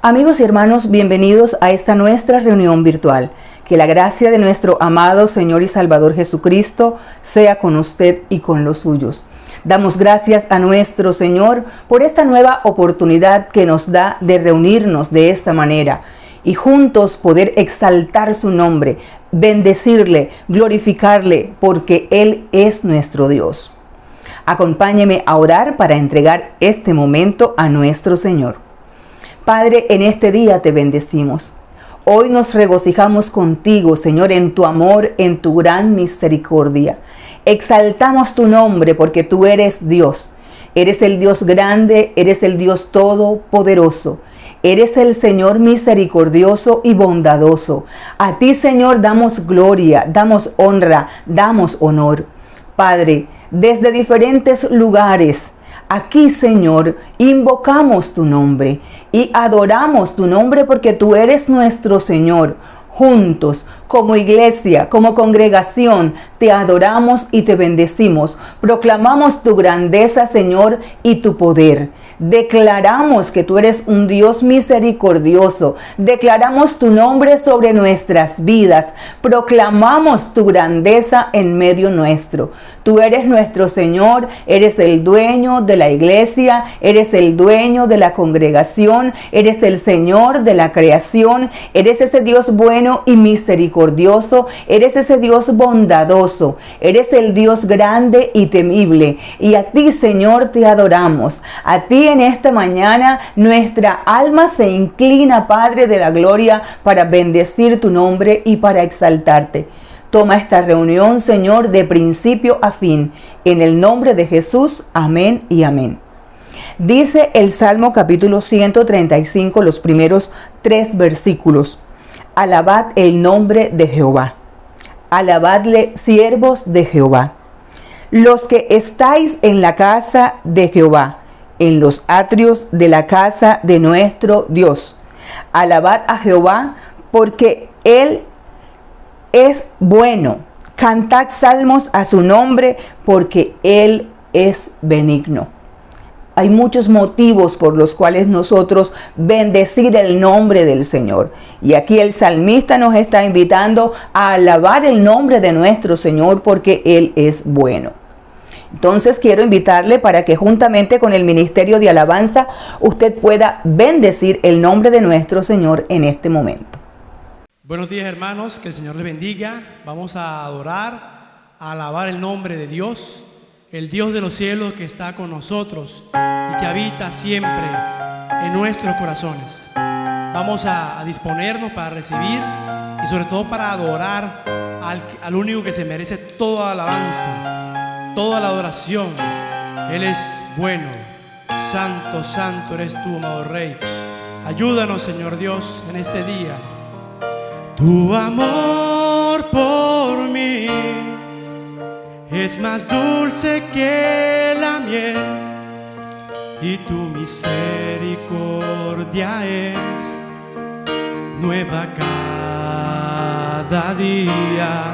Amigos y hermanos, bienvenidos a esta nuestra reunión virtual. Que la gracia de nuestro amado Señor y Salvador Jesucristo sea con usted y con los suyos. Damos gracias a nuestro Señor por esta nueva oportunidad que nos da de reunirnos de esta manera y juntos poder exaltar su nombre, bendecirle, glorificarle, porque Él es nuestro Dios. Acompáñeme a orar para entregar este momento a nuestro Señor. Padre, en este día te bendecimos. Hoy nos regocijamos contigo, Señor, en tu amor, en tu gran misericordia. Exaltamos tu nombre porque tú eres Dios. Eres el Dios grande, eres el Dios todopoderoso. Eres el Señor misericordioso y bondadoso. A ti, Señor, damos gloria, damos honra, damos honor. Padre, desde diferentes lugares, aquí, Señor, invocamos tu nombre y adoramos tu nombre porque tú eres nuestro Señor. Juntos, como iglesia, como congregación, te adoramos y te bendecimos. Proclamamos tu grandeza, Señor, y tu poder. Declaramos que tú eres un Dios misericordioso. Declaramos tu nombre sobre nuestras vidas. Proclamamos tu grandeza en medio nuestro. Tú eres nuestro Señor, eres el dueño de la iglesia, eres el dueño de la congregación, eres el Señor de la creación, eres ese Dios bueno y misericordioso, eres ese Dios bondadoso, eres el Dios grande y temible, y a ti, Señor, te adoramos. A ti en esta mañana nuestra alma se inclina, Padre de la gloria, para bendecir tu nombre y para exaltarte. Toma esta reunión, Señor, de principio a fin, en el nombre de Jesús, amén y amén. Dice el Salmo capítulo 135, los primeros 3 versículos. Alabad el nombre de Jehová. Alabadle, siervos de Jehová. Los que estáis en la casa de Jehová, en los atrios de la casa de nuestro Dios. Alabad a Jehová, porque Él es bueno. Cantad salmos a su nombre, porque Él es benigno. Hay muchos motivos por los cuales nosotros bendecir el nombre del Señor. Y aquí el salmista nos está invitando a alabar el nombre de nuestro Señor porque Él es bueno. Entonces quiero invitarle para que juntamente con el Ministerio de Alabanza usted pueda bendecir el nombre de nuestro Señor en este momento. Buenos días, hermanos, que el Señor les bendiga. Vamos a adorar, a alabar el nombre de Dios, el Dios de los cielos que está con nosotros y que habita siempre en nuestros corazones. Vamos a disponernos para recibir y sobre todo para adorar al único que se merece toda alabanza, toda la adoración. Él es bueno. Santo, santo eres tú, amado Rey. Ayúdanos, Señor Dios, en este día. Tu amor por mí es más dulce que la miel y tu misericordia es nueva cada día.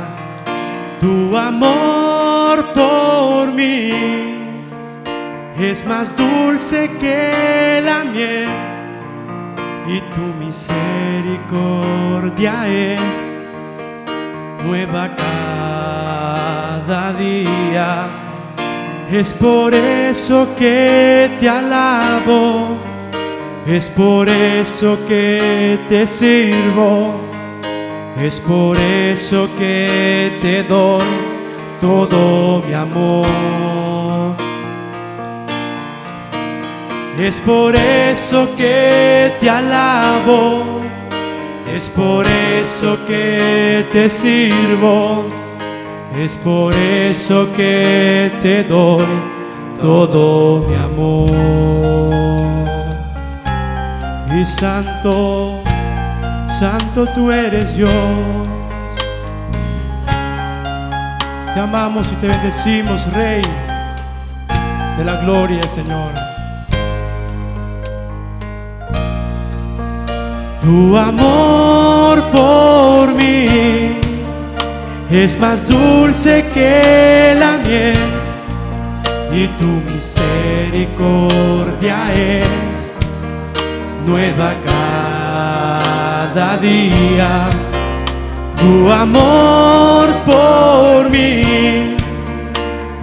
Tu amor por mí es más dulce que la miel y tu misericordia es nueva cada día. Es por eso que te alabo, es por eso que te sirvo, es por eso que te doy todo mi amor. Es por eso que te alabo, es por eso que te sirvo, es por eso que te doy todo mi amor. Y santo, santo tú eres Dios. Te amamos y te bendecimos, Rey de la gloria, Señor. Tu amor por mí es más dulce que la miel y tu misericordia es nueva cada día. Tu amor por mí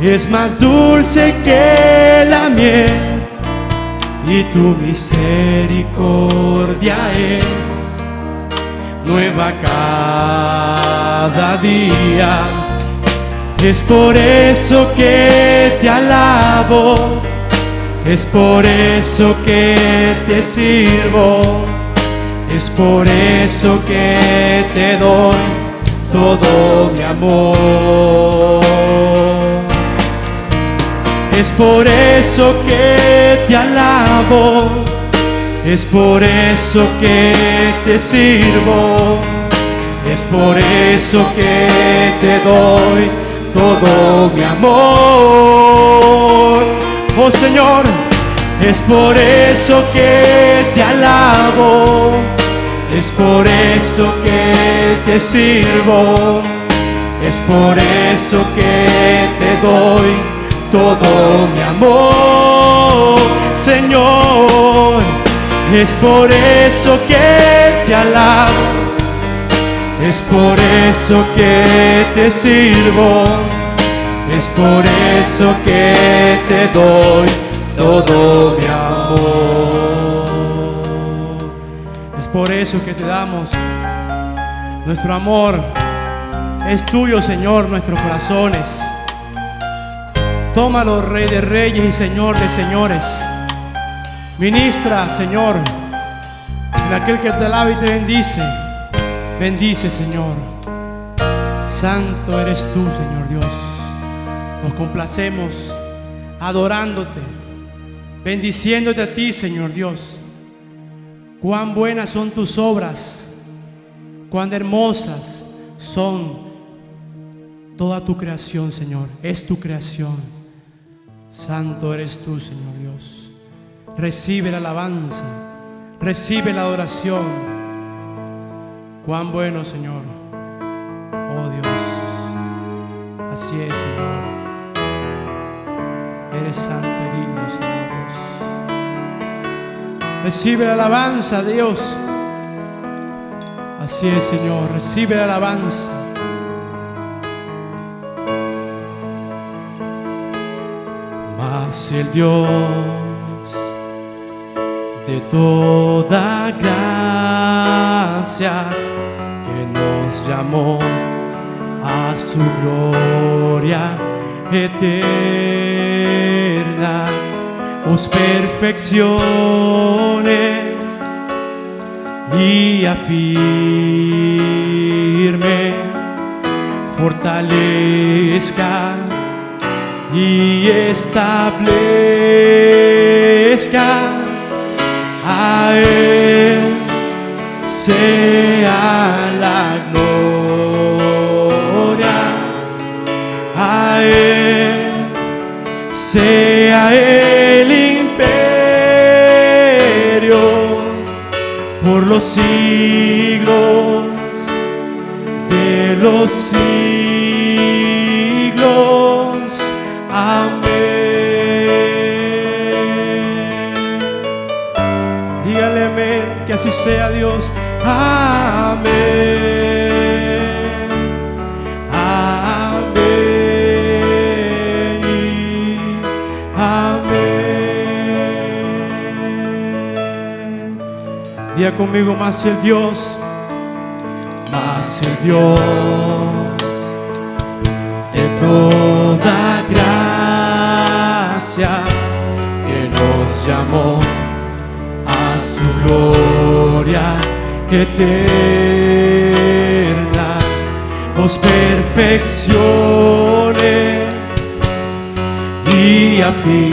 es más dulce que la miel, y tu misericordia es nueva cada día. Es por eso que te alabo, es por eso que te sirvo, es por eso que te doy todo mi amor. Es por eso que te alabo, es por eso que te sirvo, es por eso que te doy todo mi amor. Oh Señor, es por eso que te alabo, es por eso que te sirvo, es por eso que te doy todo mi amor. Señor, es por eso que te alabo, es por eso que te sirvo, es por eso que te doy todo mi amor. Es por eso que te damos nuestro amor. Es tuyo, Señor, nuestros corazones. Tómalo, Rey de Reyes y Señor de Señores. Ministra, Señor, en aquel que te alaba y te bendice. Bendice, Señor. Santo eres tú, Señor Dios. Nos complacemos adorándote, bendiciéndote a ti, Señor Dios. Cuán buenas son tus obras, cuán hermosas son toda tu creación, Señor. Es tu creación. Santo eres tú, Señor Dios. Recibe la alabanza, recibe la adoración. Cuán bueno, Señor. Oh Dios, así es, Señor. Eres santo y digno, Señor Dios. Recibe la alabanza, Dios. Así es, Señor. Recibe la alabanza. Mas el Dios de toda gracia, que nos llamó a su gloria eterna, os perfeccione y afirme, fortalezca y establezca. A Él sea la gloria, a Él sea el imperio por los siglos de los siglos. Amén. Dígale amén, que así sea, Dios. Amén. Amén. Amén. Diga conmigo, más el Dios, más el Dios de toda gracia, que nos llamó a su gloria eterna, os perfeccione y afirme,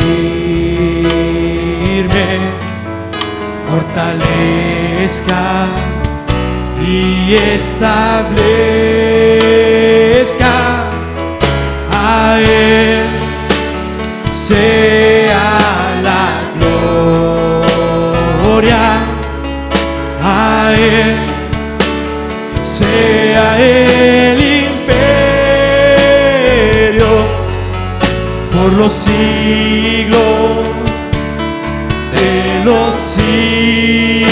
fortalezca y establezca. A Él sea la gloria, a Él sea el imperio por los siglos de los siglos.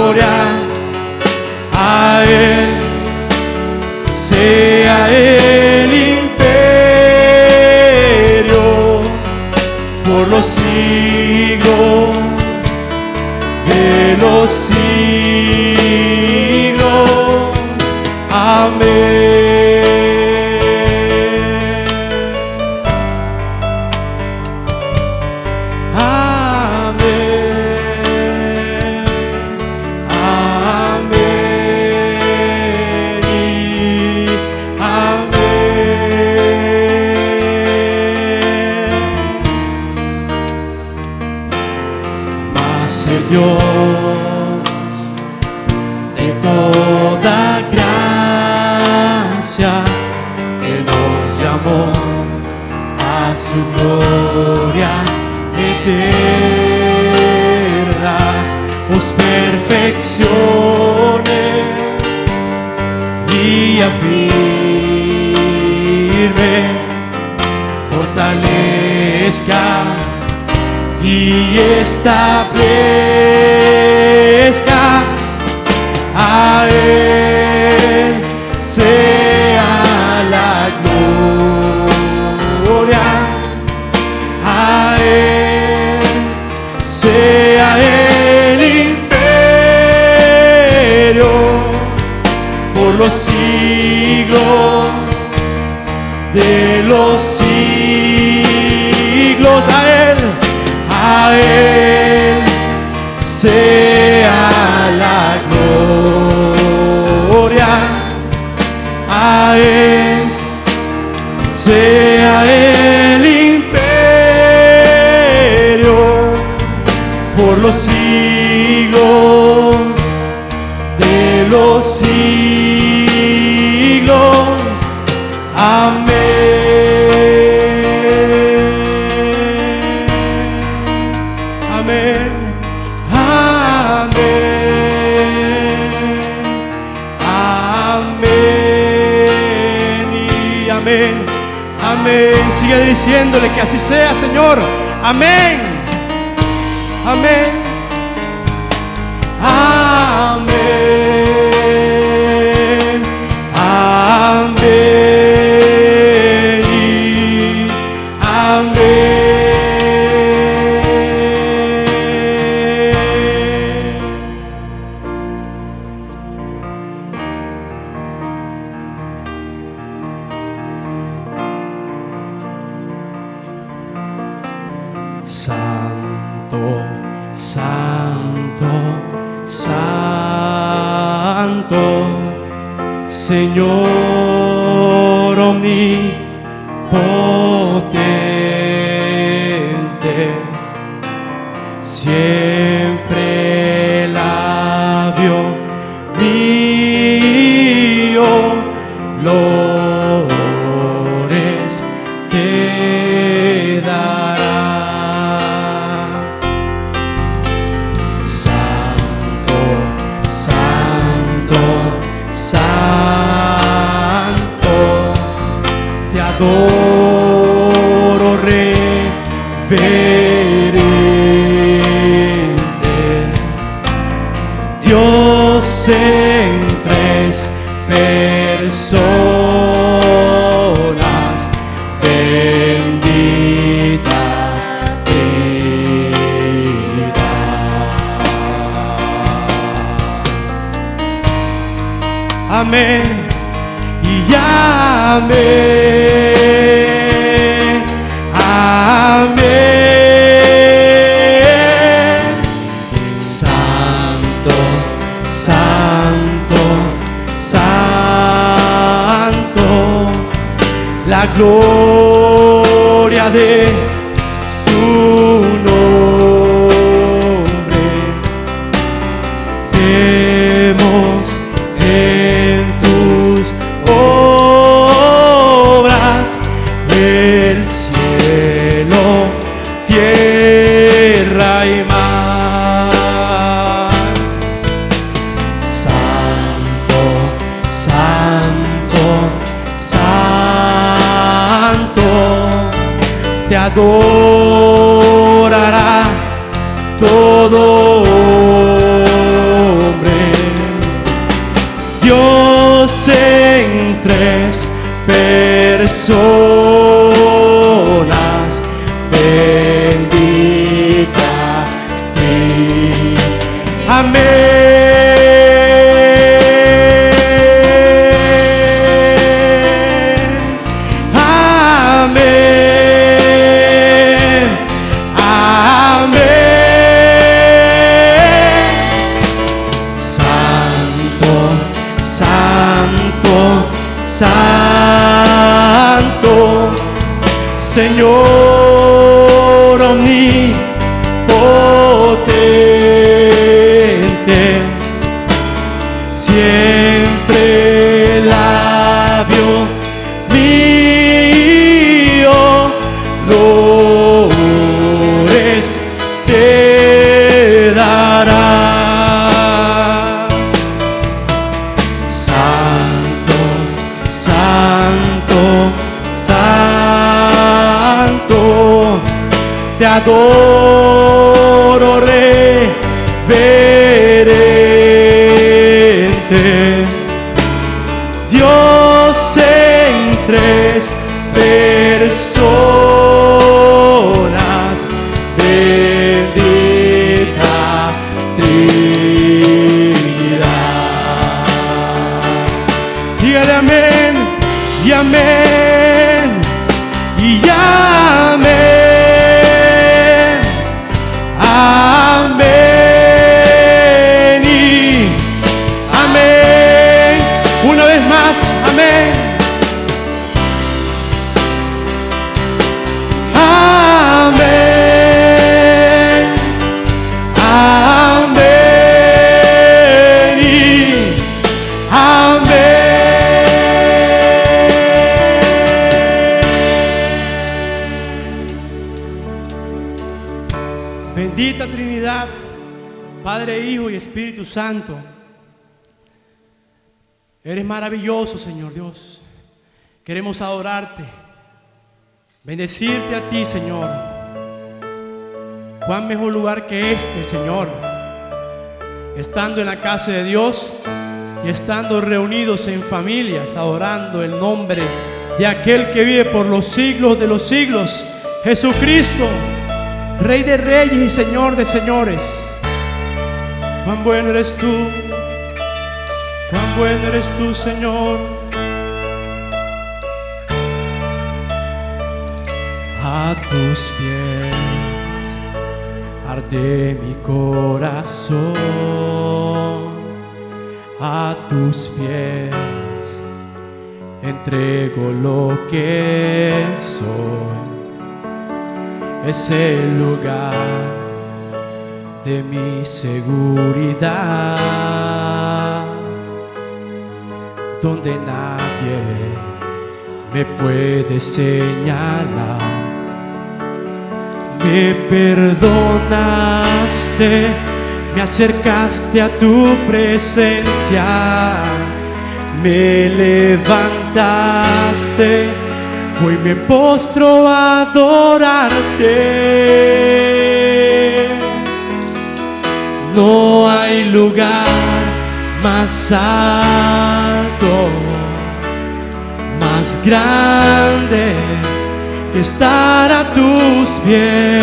gloria, a Él sea el imperio por los siglos de los siglos. Amén. Dios de toda gracia, que nos llamó a su gloria eterna, os perfeccione y afirme, fortalezca y establezca. A Él sea la gloria, a Él sea el imperio por los siglos de los siglos. A Él sea la gloria, a Él sea el imperio por los siglos de los siglos. Amén. Amén, amén y amén, amén. Sigue diciéndole que así sea, Señor. Amén, amén, amén, amén y amén. Santo, santo, santo, Señor omnipotente, siempre labio mío lores te dará. Santo, santo, santo, te adoro reverente, Dios en tres personas, bendita Trinidad. Amén y amén, amén. Santo, santo, santo, la gloria de su nombre. Vemos en tus obras el cielo, tierra y mar. Santo, santo, santo, te adorará todo hombre. personas, bendita a ti. Amén. Santo, Señor omnipotente, siempre labio mío, flores te dará. Te adoro, reverente, Dios en tres personas, bendita Trinidad. Dígale amén y amén y amén. Amén y amén. Una vez más, amén. Amén. Amén y amén. Bendita Trinidad, Padre, Hijo y Espíritu Santo. Eres maravilloso, Señor Dios. Queremos adorarte, bendecirte a ti, Señor. Cuán mejor lugar que este, Señor, estando en la casa de Dios y estando reunidos en familias, adorando el nombre de aquel que vive por los siglos de los siglos, Jesucristo, Rey de reyes y Señor de señores. Cuán bueno eres tú, cuán bueno eres tú, Señor. A tus pies arde mi corazón, a tus pies entrego lo que soy. Es el lugar de mi seguridad, donde nadie me puede señalar. Me perdonaste, me acercaste a tu presencia, me levantaste. Hoy me postro a adorarte. No hay lugar más alto, más grande que estar a tus pies,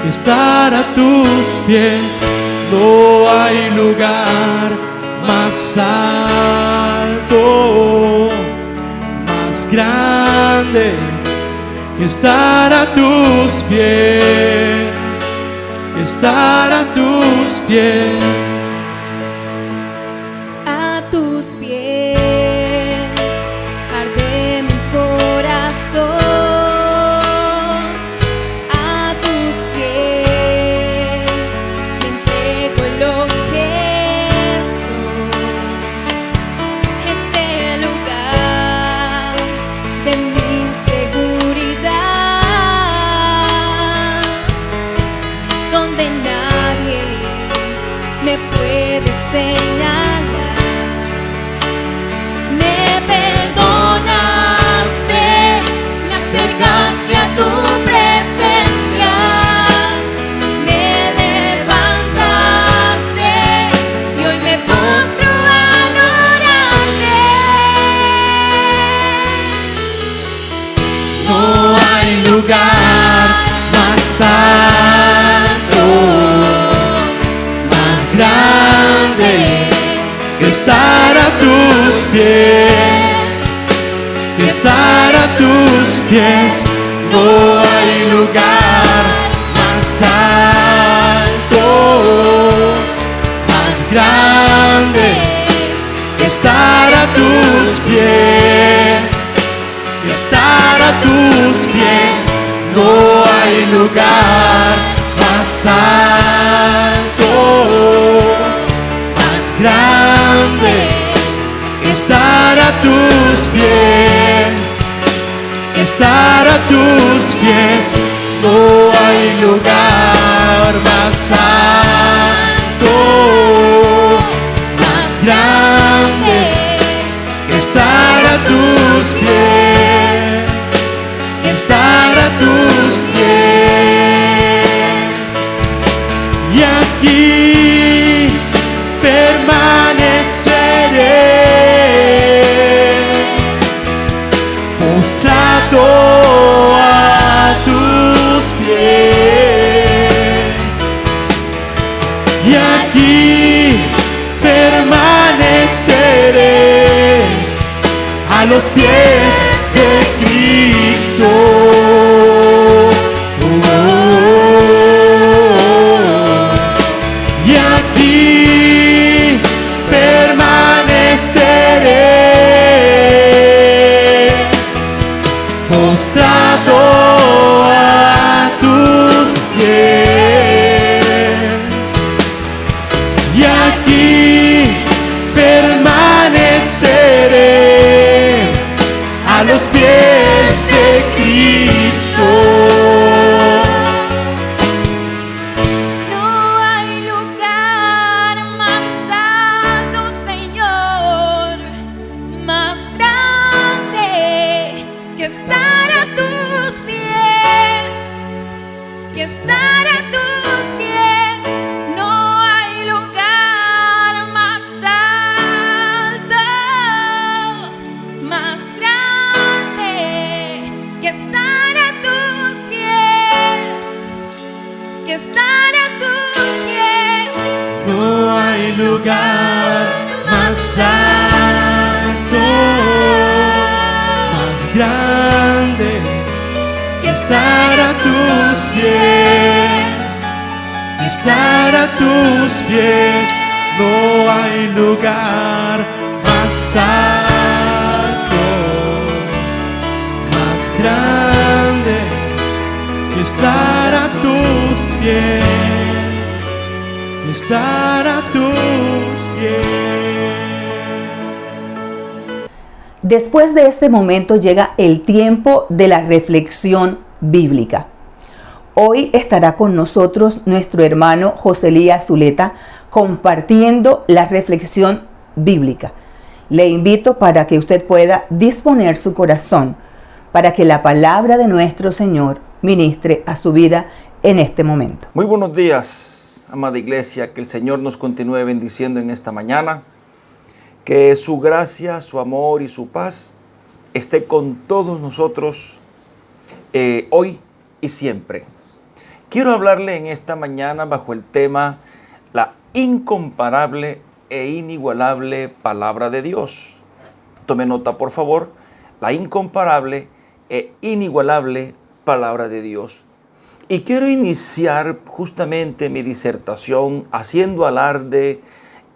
que estar a tus pies. No hay lugar más alto, grande que estar a tus pies, que estar a tus pies. A tus pies arde mi corazón, a tus pies me entrego lo que soy. Es el lugar de mi seguridad, donde nadie me puede señalar. Me perdonaste, me acercaste a tu presencia, me levantaste y hoy me postro a adorarte. pies, estar a tus pies. No hay lugar más alto, más grande que estar a tus pies, estar a tus pies. No hay lugar más alto, más grande que estar a tus pies, estar a tus pies. No hay lugar más alto, más grande que estar a tus pies, estar a tus pies. Y aquí permaneceré, postrado a tus pies. Y aquí permaneceré a los pies de Cristo. Y aquí permaneceré, postrado a tus pies. Y aquí permaneceré a los pies de Cristo. No hay lugar más alto, Señor, más grande que estar a tus pies, que estar a tus pies. No hay lugar más alto, más grande que estar a tus pies, que estar a tus pies. No hay lugar más alto, más grande que estar a tus pies, estar a tus pies. No hay lugar más alto, más grande que estar a tus pies, estar a tus pies. Después de este momento llega el tiempo de la reflexión bíblica. Hoy estará con nosotros nuestro hermano José Elías Zuleta compartiendo la reflexión bíblica. Le invito para que usted pueda disponer su corazón para que la palabra de nuestro Señor ministre a su vida en este momento. Muy buenos días, amada iglesia, que el Señor nos continúe bendiciendo en esta mañana, que su gracia, su amor y su paz esté con todos nosotros hoy y siempre. Quiero hablarle en esta mañana bajo el tema la incomparable e inigualable palabra de Dios. Tome nota, por favor, la incomparable e inigualable palabra de Dios. Y quiero iniciar justamente mi disertación haciendo alarde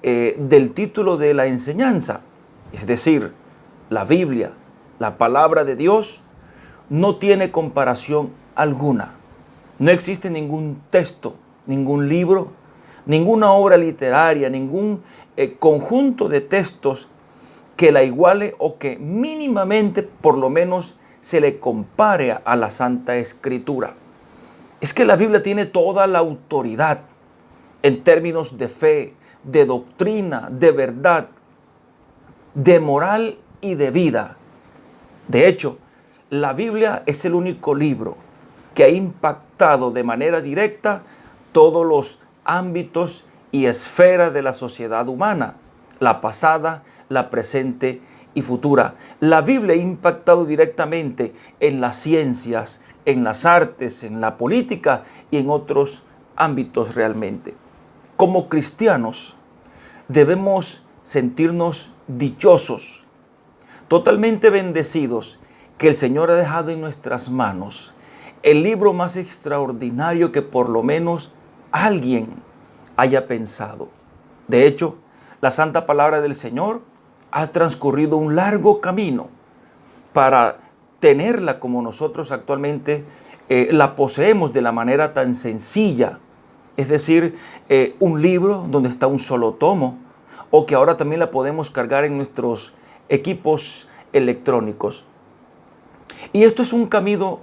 del título de la enseñanza, es decir, la Biblia, la palabra de Dios, no tiene comparación alguna. No existe ningún texto, ningún libro, ninguna obra literaria, ningún conjunto de textos que la iguale o que mínimamente, por lo menos, se le compare a la Santa Escritura. Es que la Biblia tiene toda la autoridad en términos de fe, de doctrina, de verdad, de moral y de vida. De hecho, la Biblia es el único libro que ha impactado de manera directa todos los ámbitos y esferas de la sociedad humana, la pasada, la presente y futura. La Biblia ha impactado directamente en las ciencias, en las artes, en la política y en otros ámbitos realmente. Como cristianos debemos sentirnos dichosos totalmente bendecidos, que el Señor ha dejado en nuestras manos el libro más extraordinario que por lo menos alguien haya pensado. De hecho, la santa palabra del Señor ha transcurrido un largo camino para tenerla como nosotros actualmente la poseemos de la manera tan sencilla. Es decir, un libro donde está un solo tomo, o que ahora también la podemos cargar en nuestros equipos electrónicos. Y esto es un camino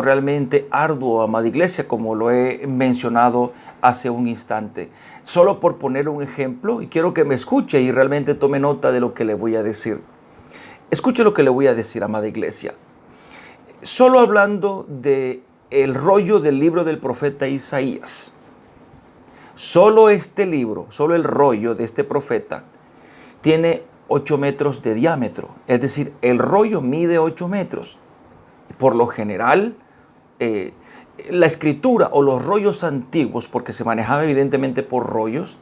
realmente arduo, amada iglesia, como lo he mencionado hace un instante. Solo por poner un ejemplo, y quiero que me escuche y realmente tome nota de lo que le voy a decir. Escuche lo que le voy a decir, amada iglesia. Solo hablando de el rollo del libro del profeta Isaías. Solo este libro, solo el rollo de este profeta, tiene 8 metros de diámetro. Es decir, el rollo mide 8 metros. Por lo general, la escritura o los rollos antiguos, porque se manejaba evidentemente por rollos,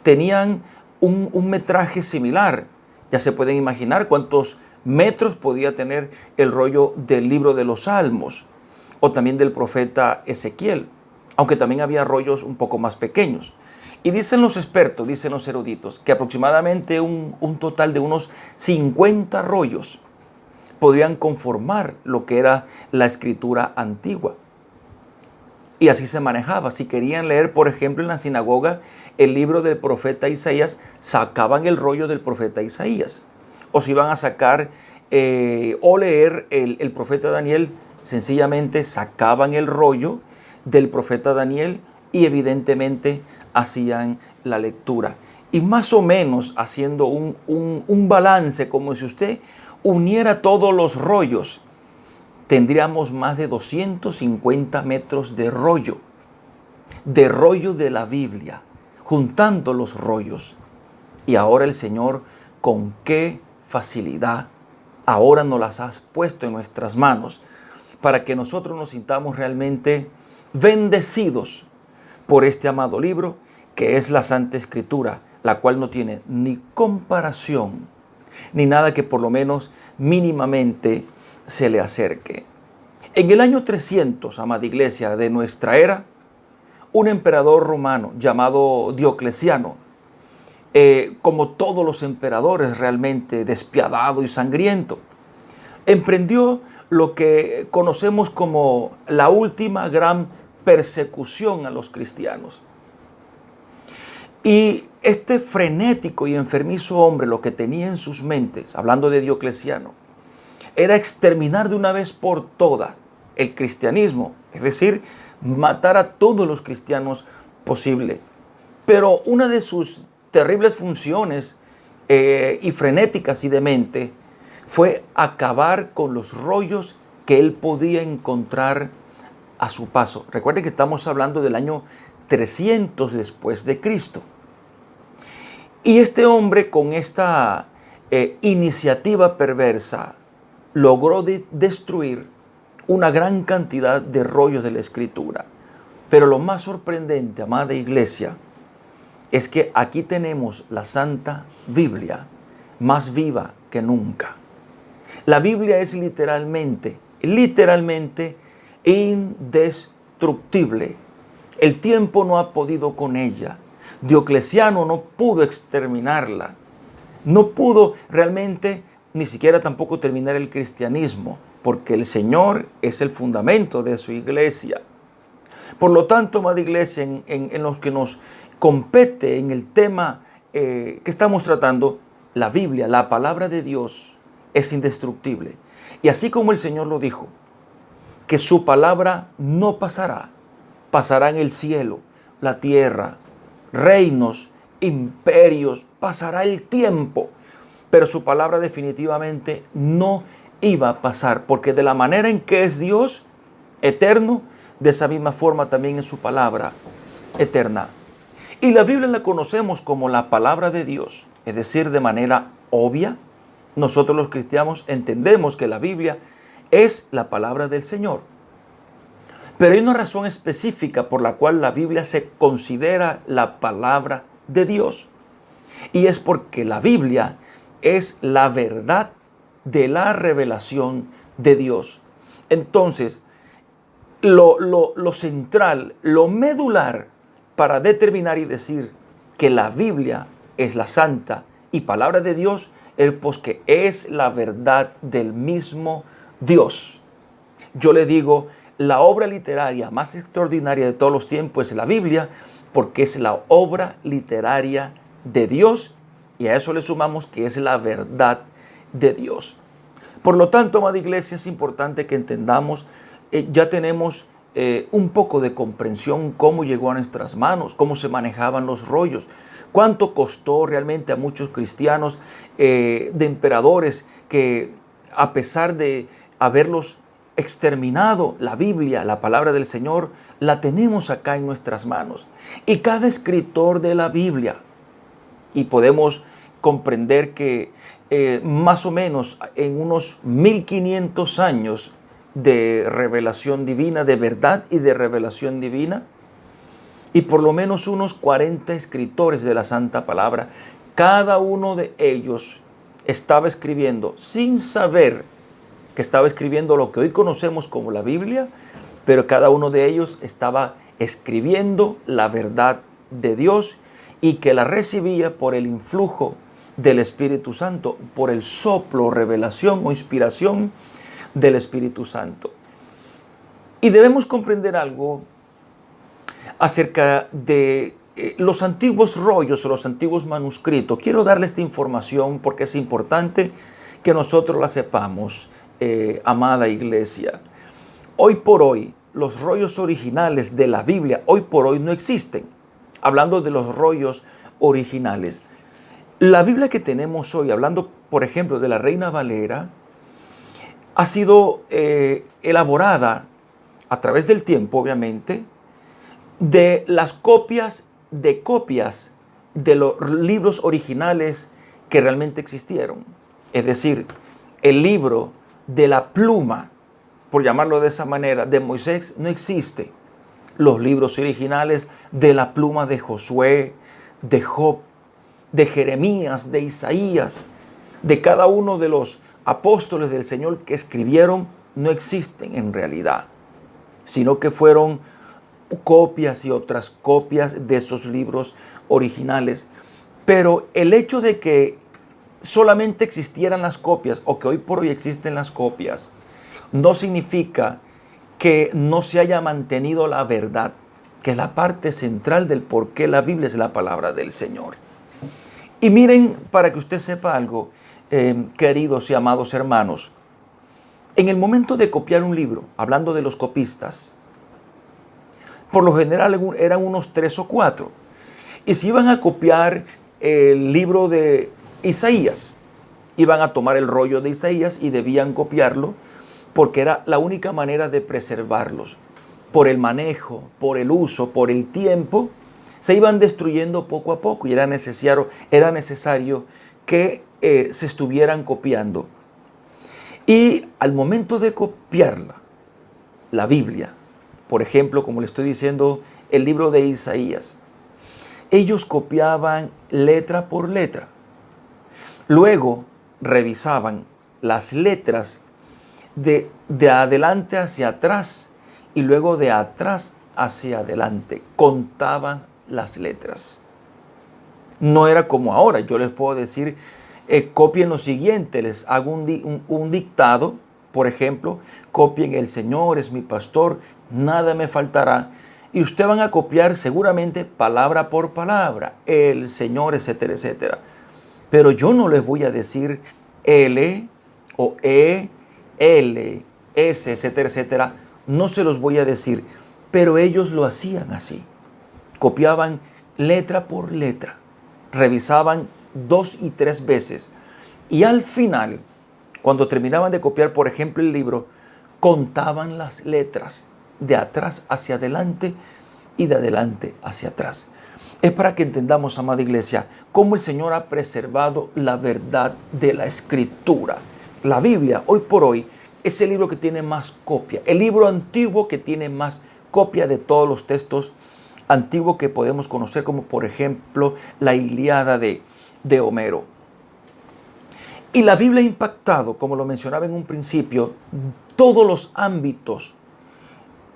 tenían un metraje similar. Ya se pueden imaginar cuántos metros podía tener el rollo del libro de los Salmos o también del profeta Ezequiel, aunque también había rollos un poco más pequeños. Y dicen los expertos, dicen los eruditos, que aproximadamente un total de unos 50 rollos podrían conformar lo que era la escritura antigua. Y así se manejaba. Si querían leer, por ejemplo, en la sinagoga el libro del profeta Isaías, sacaban el rollo del profeta Isaías. O si iban a sacar o leer el profeta Daniel, sencillamente sacaban el rollo del profeta Daniel y evidentemente hacían la lectura. Y más o menos haciendo un balance, como si usted uniera todos los rollos, tendríamos más de 250 metros de rollo de la Biblia, juntando los rollos. Y ahora el Señor, con qué facilidad, ahora nos las has puesto en nuestras manos, para que nosotros nos sintamos realmente bendecidos por este amado libro, que es la Santa Escritura, la cual no tiene ni comparación, ni nada que por lo menos mínimamente se le acerque. En el año 300, amada iglesia, de nuestra era, un emperador romano llamado Diocleciano, como todos los emperadores realmente despiadado y sangriento, emprendió lo que conocemos como la última gran persecución a los cristianos. Y este frenético y enfermizo hombre lo que tenía en sus mentes, hablando de Diocleciano, era exterminar de una vez por todas el cristianismo, es decir, matar a todos los cristianos posible. Pero una de sus terribles funciones y frenéticas y demente fue acabar con los rollos que él podía encontrar a su paso. Recuerden que estamos hablando del año 300 después de Cristo. Y este hombre, con esta iniciativa perversa, logró destruir una gran cantidad de rollos de la Escritura. Pero lo más sorprendente, amada iglesia, es que aquí tenemos la Santa Biblia, más viva que nunca. La Biblia es literalmente indestructible. El tiempo no ha podido con ella. Diocleciano no pudo exterminarla. No pudo realmente ni siquiera tampoco terminar el cristianismo, porque el Señor es el fundamento de su iglesia. Por lo tanto, amada iglesia, en los que nos compete en el tema que estamos tratando, la Biblia, la palabra de Dios, es indestructible. Y así como el Señor lo dijo, que su palabra no pasará, pasará en el cielo, la tierra, reinos, imperios, pasará el tiempo, pero su palabra definitivamente no iba a pasar, porque de la manera en que es Dios eterno, de esa misma forma también es su palabra eterna. Y la Biblia la conocemos como la palabra de Dios, es decir, de manera obvia. Nosotros los cristianos entendemos que la Biblia es la palabra del Señor. Pero hay una razón específica por la cual la Biblia se considera la palabra de Dios. Y es porque la Biblia es la verdad de la revelación de Dios. Entonces, lo central, lo medular para determinar y decir que la Biblia es la santa y palabra de Dios es pues que es la verdad del mismo Dios. Yo le digo, la obra literaria más extraordinaria de todos los tiempos es la Biblia, porque es la obra literaria de Dios, y a eso le sumamos que es la verdad de Dios. Por lo tanto, amada iglesia, es importante que entendamos, ya tenemos un poco de comprensión cómo llegó a nuestras manos, cómo se manejaban los rollos, cuánto costó realmente a muchos cristianos de emperadores que, a pesar de haberlos exterminado, la Biblia, la palabra del Señor, la tenemos acá en nuestras manos. Y cada escritor de la Biblia, y podemos comprender que más o menos en unos 1500 años de revelación divina, de verdad y de revelación divina, y por lo menos unos 40 escritores de la Santa Palabra, cada uno de ellos estaba escribiendo sin saber que estaba escribiendo lo que hoy conocemos como la Biblia, pero cada uno de ellos estaba escribiendo la verdad de Dios y que la recibía por el influjo del Espíritu Santo, por el soplo, revelación o inspiración del Espíritu Santo. Y debemos comprender algo acerca de los antiguos rollos o los antiguos manuscritos. Quiero darle esta información porque es importante que nosotros la sepamos, amada iglesia. Hoy por hoy, los rollos originales de la Biblia, hoy por hoy no existen. Hablando de los rollos originales. La Biblia que tenemos hoy, hablando por ejemplo de la Reina Valera, ha sido elaborada a través del tiempo, obviamente, de las copias de los libros originales que realmente existieron. Es decir, el libro de la pluma, por llamarlo de esa manera, de Moisés no existe. Los libros originales de la pluma de Josué, de Job, de Jeremías, de Isaías, de cada uno de los apóstoles del Señor que escribieron, no existen en realidad, sino que fueron copias y otras copias de esos libros originales. Pero el hecho de que solamente existieran las copias o que hoy por hoy existen las copias, no significa que no se haya mantenido la verdad, que es la parte central del por qué la Biblia es la palabra del Señor. Y miren, para que usted sepa algo, queridos y amados hermanos, en el momento de copiar un libro, hablando de los copistas, por lo general eran unos 3 o 4. Y si iban a copiar el libro de Isaías, iban a tomar el rollo de Isaías y debían copiarlo porque era la única manera de preservarlos. Por el manejo, por el uso, por el tiempo, se iban destruyendo poco a poco y era necesario que se estuvieran copiando. Y al momento de copiarla, la Biblia, por ejemplo, como le estoy diciendo, el libro de Isaías, ellos copiaban letra por letra. Luego revisaban las letras de adelante hacia atrás y luego de atrás hacia adelante. Contaban las letras. No era como ahora. Yo les puedo decir, copien lo siguiente, les hago un dictado, por ejemplo, copien: el Señor es mi pastor, nada me faltará. Y ustedes van a copiar seguramente palabra por palabra, el Señor, etcétera, etcétera. Pero yo no les voy a decir L o E, L, S, etcétera, etcétera. No se los voy a decir, pero ellos lo hacían así. Copiaban letra por letra, revisaban 2 y 3 veces. Y al final, cuando terminaban de copiar, por ejemplo, el libro, contaban las letras de atrás hacia adelante y de adelante hacia atrás. Es para que entendamos, amada iglesia, cómo el Señor ha preservado la verdad de la Escritura. La Biblia, hoy por hoy, es el libro que tiene más copia, el libro antiguo que tiene más copia de todos los textos antiguos que podemos conocer, como por ejemplo la Ilíada de Homero. Y la Biblia ha impactado, como lo mencionaba en un principio, todos los ámbitos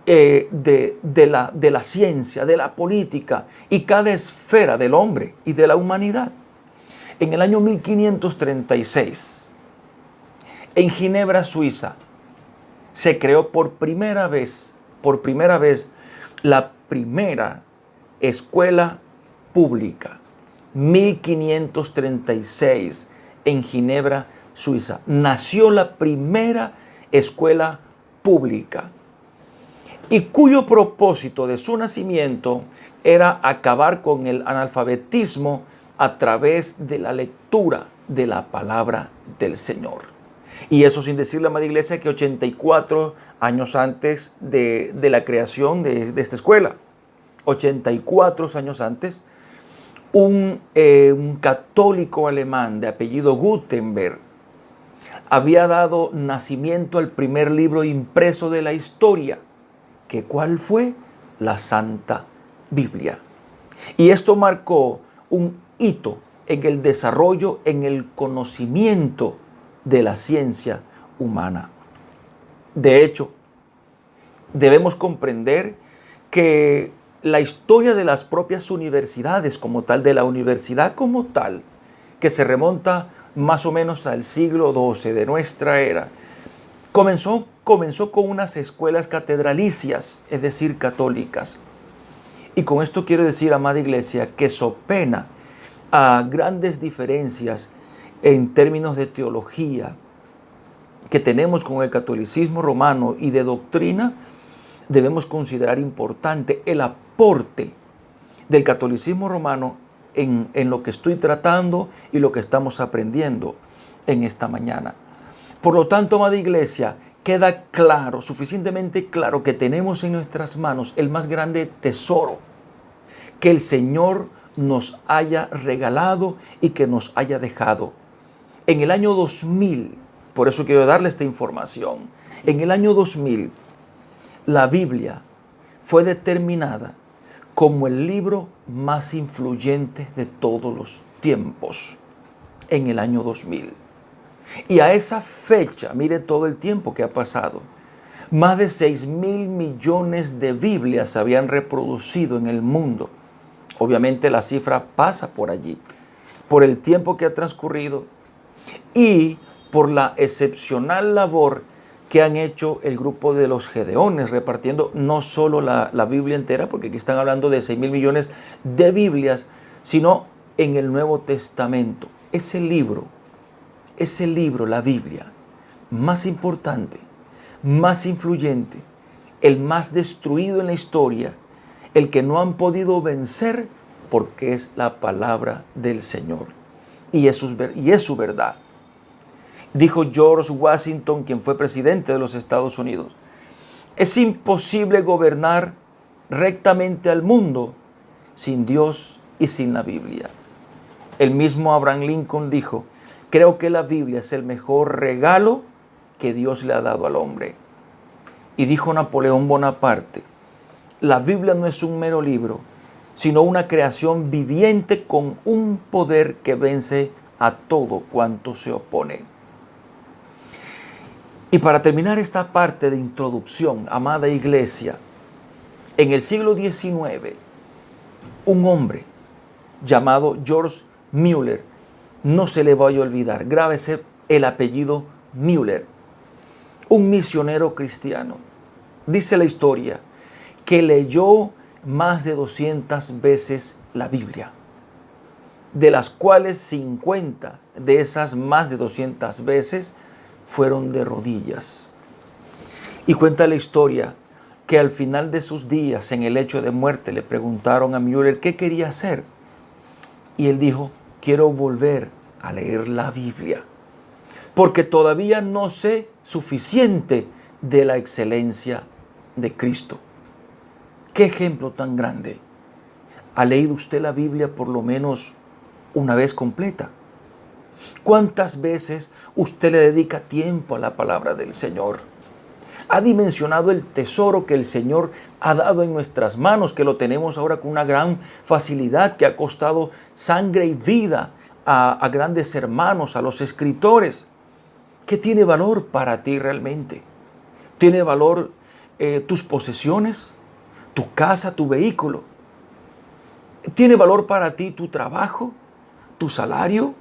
de la ciencia, de la política y cada esfera del hombre y de la humanidad. En el año 1536, en Ginebra, Suiza, se creó por primera vez, la primera escuela pública. 1536, en Ginebra, Suiza, nació la primera escuela pública, y cuyo propósito de su nacimiento era acabar con el analfabetismo a través de la lectura de la palabra del Señor. Y eso sin decir, la amada iglesia, que 84 años antes de la creación de esta escuela, 84 años antes, un católico alemán de apellido Gutenberg había dado nacimiento al primer libro impreso de la historia, que ¿cuál fue? La Santa Biblia. Y esto marcó un hito en el desarrollo, en el conocimiento de la ciencia humana. De hecho, debemos comprender que la historia de las propias universidades como tal, de la universidad como tal, que se remonta más o menos al siglo XII de nuestra era, comenzó con unas escuelas catedralicias, es decir, católicas. Y con esto quiero decir, amada iglesia, que so pena a grandes diferencias en términos de teología que tenemos con el catolicismo romano y de doctrina, debemos considerar importante el aporte del catolicismo romano en lo que estoy tratando y lo que estamos aprendiendo en esta mañana. Por lo tanto, amada iglesia, queda claro, suficientemente claro, que tenemos en nuestras manos el más grande tesoro que el Señor nos haya regalado y que nos haya dejado. En el año 2000, por eso quiero darle esta información, en el año 2000, la Biblia fue determinada como el libro más influyente de todos los tiempos, en el año 2000. Y a esa fecha, mire todo el tiempo que ha pasado, más de 6.000 millones de Biblias se habían reproducido en el mundo. Obviamente la cifra pasa por allí, por el tiempo que ha transcurrido y por la excepcional labor que han hecho el grupo de los Gedeones, repartiendo no solo la Biblia entera, porque aquí están hablando de 6.000 millones de Biblias, sino en el Nuevo Testamento. Ese libro, la Biblia, más importante, más influyente, el más destruido en la historia, el que no han podido vencer, porque es la palabra del Señor. Y es su verdad. Dijo George Washington, quien fue presidente de los Estados Unidos: es imposible gobernar rectamente al mundo sin Dios y sin la Biblia. El mismo Abraham Lincoln dijo: creo que la Biblia es el mejor regalo que Dios le ha dado al hombre. Y dijo Napoleón Bonaparte: la Biblia no es un mero libro, sino una creación viviente con un poder que vence a todo cuanto se opone. Y para terminar esta parte de introducción, amada iglesia, en el siglo XIX, un hombre llamado George Mueller, no se le vaya a olvidar, grábese el apellido Mueller, un misionero cristiano. Dice la historia que leyó más de 200 veces la Biblia, de las cuales 50 de esas más de 200 veces fueron de rodillas. Y cuenta la historia que al final de sus días, en el lecho de muerte, le preguntaron a Mueller qué quería hacer. Y él dijo: quiero volver a leer la Biblia, porque todavía no sé suficiente de la excelencia de Cristo. ¡Qué ejemplo tan grande! ¿Ha leído usted la Biblia por lo menos una vez completa? ¿Cuántas veces usted le dedica tiempo a la palabra del Señor? ¿Ha dimensionado el tesoro que el Señor ha dado en nuestras manos, que lo tenemos ahora con una gran facilidad, que ha costado sangre y vida a grandes hermanos, a los escritores. ¿Qué tiene valor para ti realmente? ¿Tiene valor tus posesiones, tu casa, tu vehículo? ¿Tiene valor para ti tu trabajo, tu salario?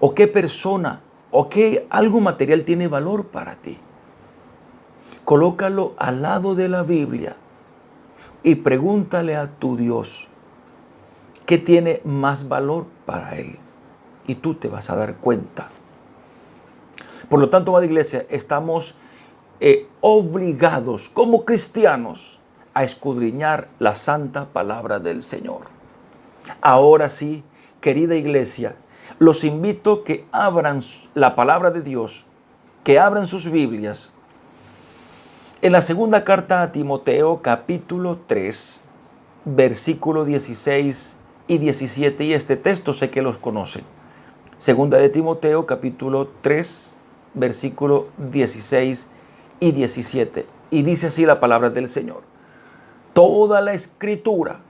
¿O qué persona o qué algo material tiene valor para ti? Colócalo al lado de la Biblia y pregúntale a tu Dios qué tiene más valor para Él. Y tú te vas a dar cuenta. Por lo tanto, amada iglesia, estamos obligados como cristianos a escudriñar la santa palabra del Señor. Ahora sí, querida iglesia, los invito que abran la palabra de Dios, que abran sus Biblias en la segunda carta a Timoteo, capítulo 3, versículo 16 y 17, y este texto sé que los conocen. Segunda de Timoteo, capítulo 3, versículo 16 y 17. Y dice así la palabra del Señor: toda la escritura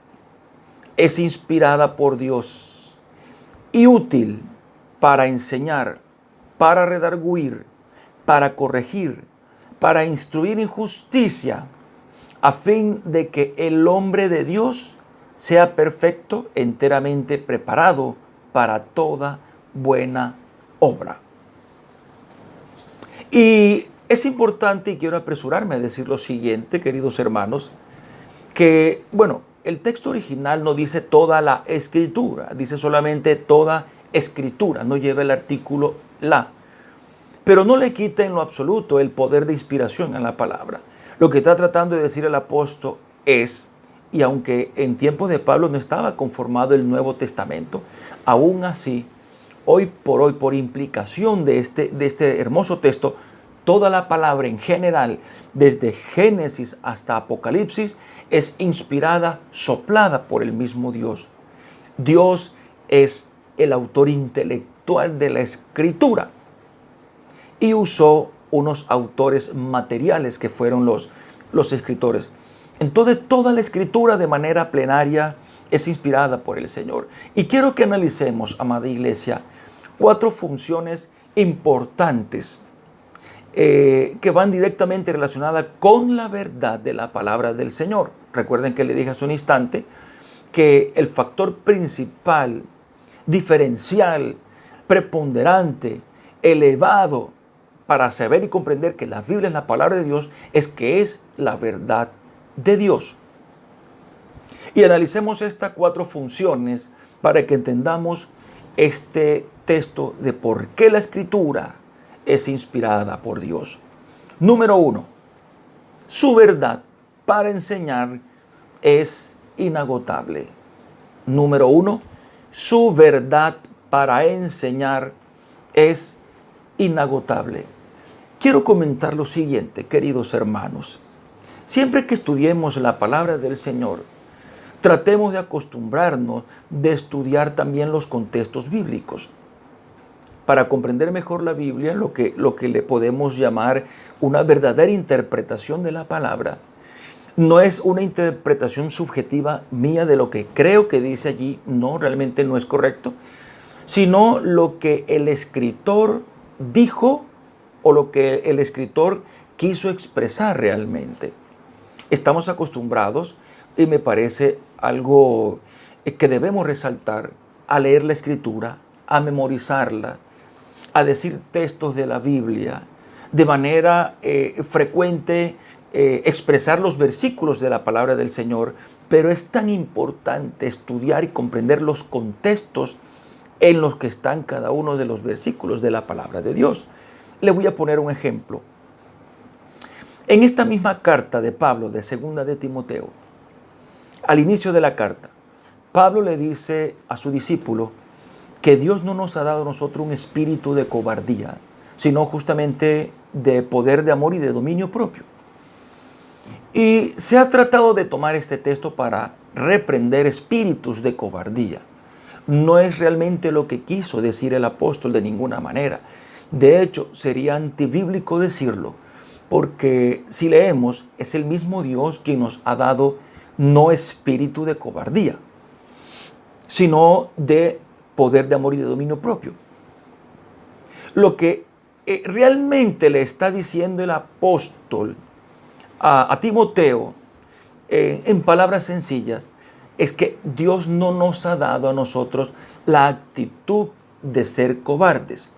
es inspirada por Dios y útil para enseñar, para redarguir, para corregir, para instruir en justicia, a fin de que el hombre de Dios sea perfecto, enteramente preparado para toda buena obra. Y es importante, y quiero apresurarme a decir lo siguiente, queridos hermanos, que, el texto original no dice toda la escritura, dice solamente toda escritura, no lleva el artículo la. Pero no le quita en lo absoluto el poder de inspiración a la palabra. Lo que está tratando de decir el apóstol es, y aunque en tiempos de Pablo no estaba conformado el Nuevo Testamento, aún así, hoy, por implicación de este hermoso texto, toda la palabra en general, desde Génesis hasta Apocalipsis, es inspirada, soplada por el mismo Dios. Dios es el autor intelectual de la Escritura y usó unos autores materiales que fueron los escritores. Entonces, toda la Escritura de manera plenaria es inspirada por el Señor. Y quiero que analicemos, amada iglesia, 4 funciones importantes que van directamente relacionadas con la verdad de la palabra del Señor. Recuerden que le dije hace un instante que el factor principal, diferencial, preponderante, elevado para saber y comprender que la Biblia es la palabra de Dios es que es la verdad de Dios. Y analicemos estas 4 funciones para que entendamos este texto de por qué la Escritura es inspirada por Dios. Número 1, su verdad para enseñar es inagotable. Número 1, su verdad para enseñar es inagotable. Quiero comentar lo siguiente, queridos hermanos. Siempre que estudiemos la palabra del Señor, tratemos de acostumbrarnos de estudiar también los contextos bíblicos. Para comprender mejor la Biblia, lo que le podemos llamar una verdadera interpretación de la palabra, no es una interpretación subjetiva mía de lo que creo que dice allí, no, realmente no es correcto, sino lo que el escritor dijo o lo que el escritor quiso expresar realmente. Estamos acostumbrados, y me parece algo que debemos resaltar, a leer la Escritura, a memorizarla, a decir textos de la Biblia, de manera frecuente expresar los versículos de la palabra del Señor, pero es tan importante estudiar y comprender los contextos en los que están cada uno de los versículos de la palabra de Dios. Le voy a poner un ejemplo. En esta misma carta de Pablo, de segunda de Timoteo, al inicio de la carta, Pablo le dice a su discípulo que Dios no nos ha dado a nosotros un espíritu de cobardía, sino justamente de poder, de amor y de dominio propio. Y se ha tratado de tomar este texto para reprender espíritus de cobardía. No es realmente lo que quiso decir el apóstol de ninguna manera. De hecho, sería antibíblico decirlo, porque si leemos, es el mismo Dios quien nos ha dado no espíritu de cobardía, sino de poder de amor y de dominio propio. Lo que realmente le está diciendo el apóstol a Timoteo, en palabras sencillas, es que Dios no nos ha dado a nosotros la actitud de ser cobardes.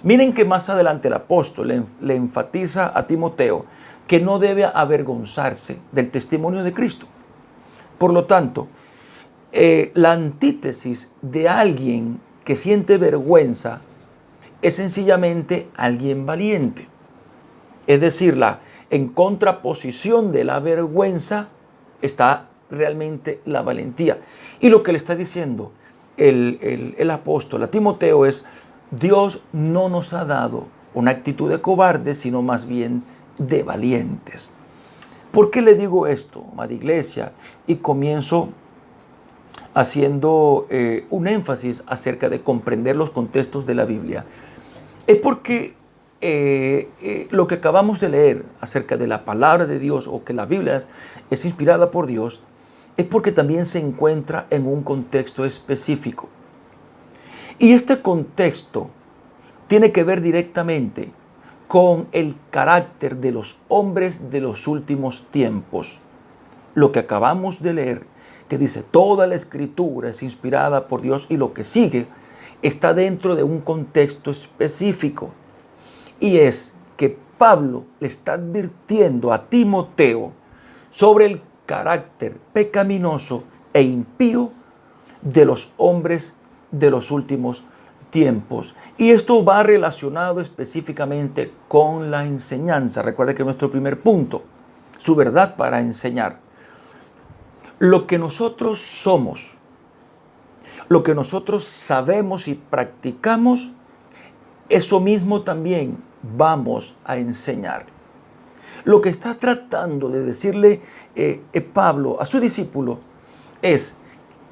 Miren que más adelante el apóstol le enfatiza a Timoteo que no debe avergonzarse del testimonio de Cristo. Por lo tanto, la antítesis de alguien que siente vergüenza es sencillamente alguien valiente. Es decir, en contraposición de la vergüenza está realmente la valentía. Y lo que le está diciendo el apóstol a Timoteo es: Dios no nos ha dado una actitud de cobardes, sino más bien de valientes. ¿Por qué le digo esto, amada iglesia? Y comienzo haciendo un énfasis acerca de comprender los contextos de la Biblia. Es porque lo que acabamos de leer acerca de la palabra de Dios, o que la Biblia es inspirada por Dios, es porque también se encuentra en un contexto específico. Y este contexto tiene que ver directamente con el carácter de los hombres de los últimos tiempos. Lo que acabamos de leer, que dice toda la escritura es inspirada por Dios, y lo que sigue está dentro de un contexto específico. Y es que Pablo le está advirtiendo a Timoteo sobre el carácter pecaminoso e impío de los hombres de los últimos tiempos. Y esto va relacionado específicamente con la enseñanza. Recuerda que nuestro primer punto, su verdad para enseñar. Lo que nosotros somos, lo que nosotros sabemos y practicamos, eso mismo también vamos a enseñar. Lo que está tratando de decirle Pablo a su discípulo es: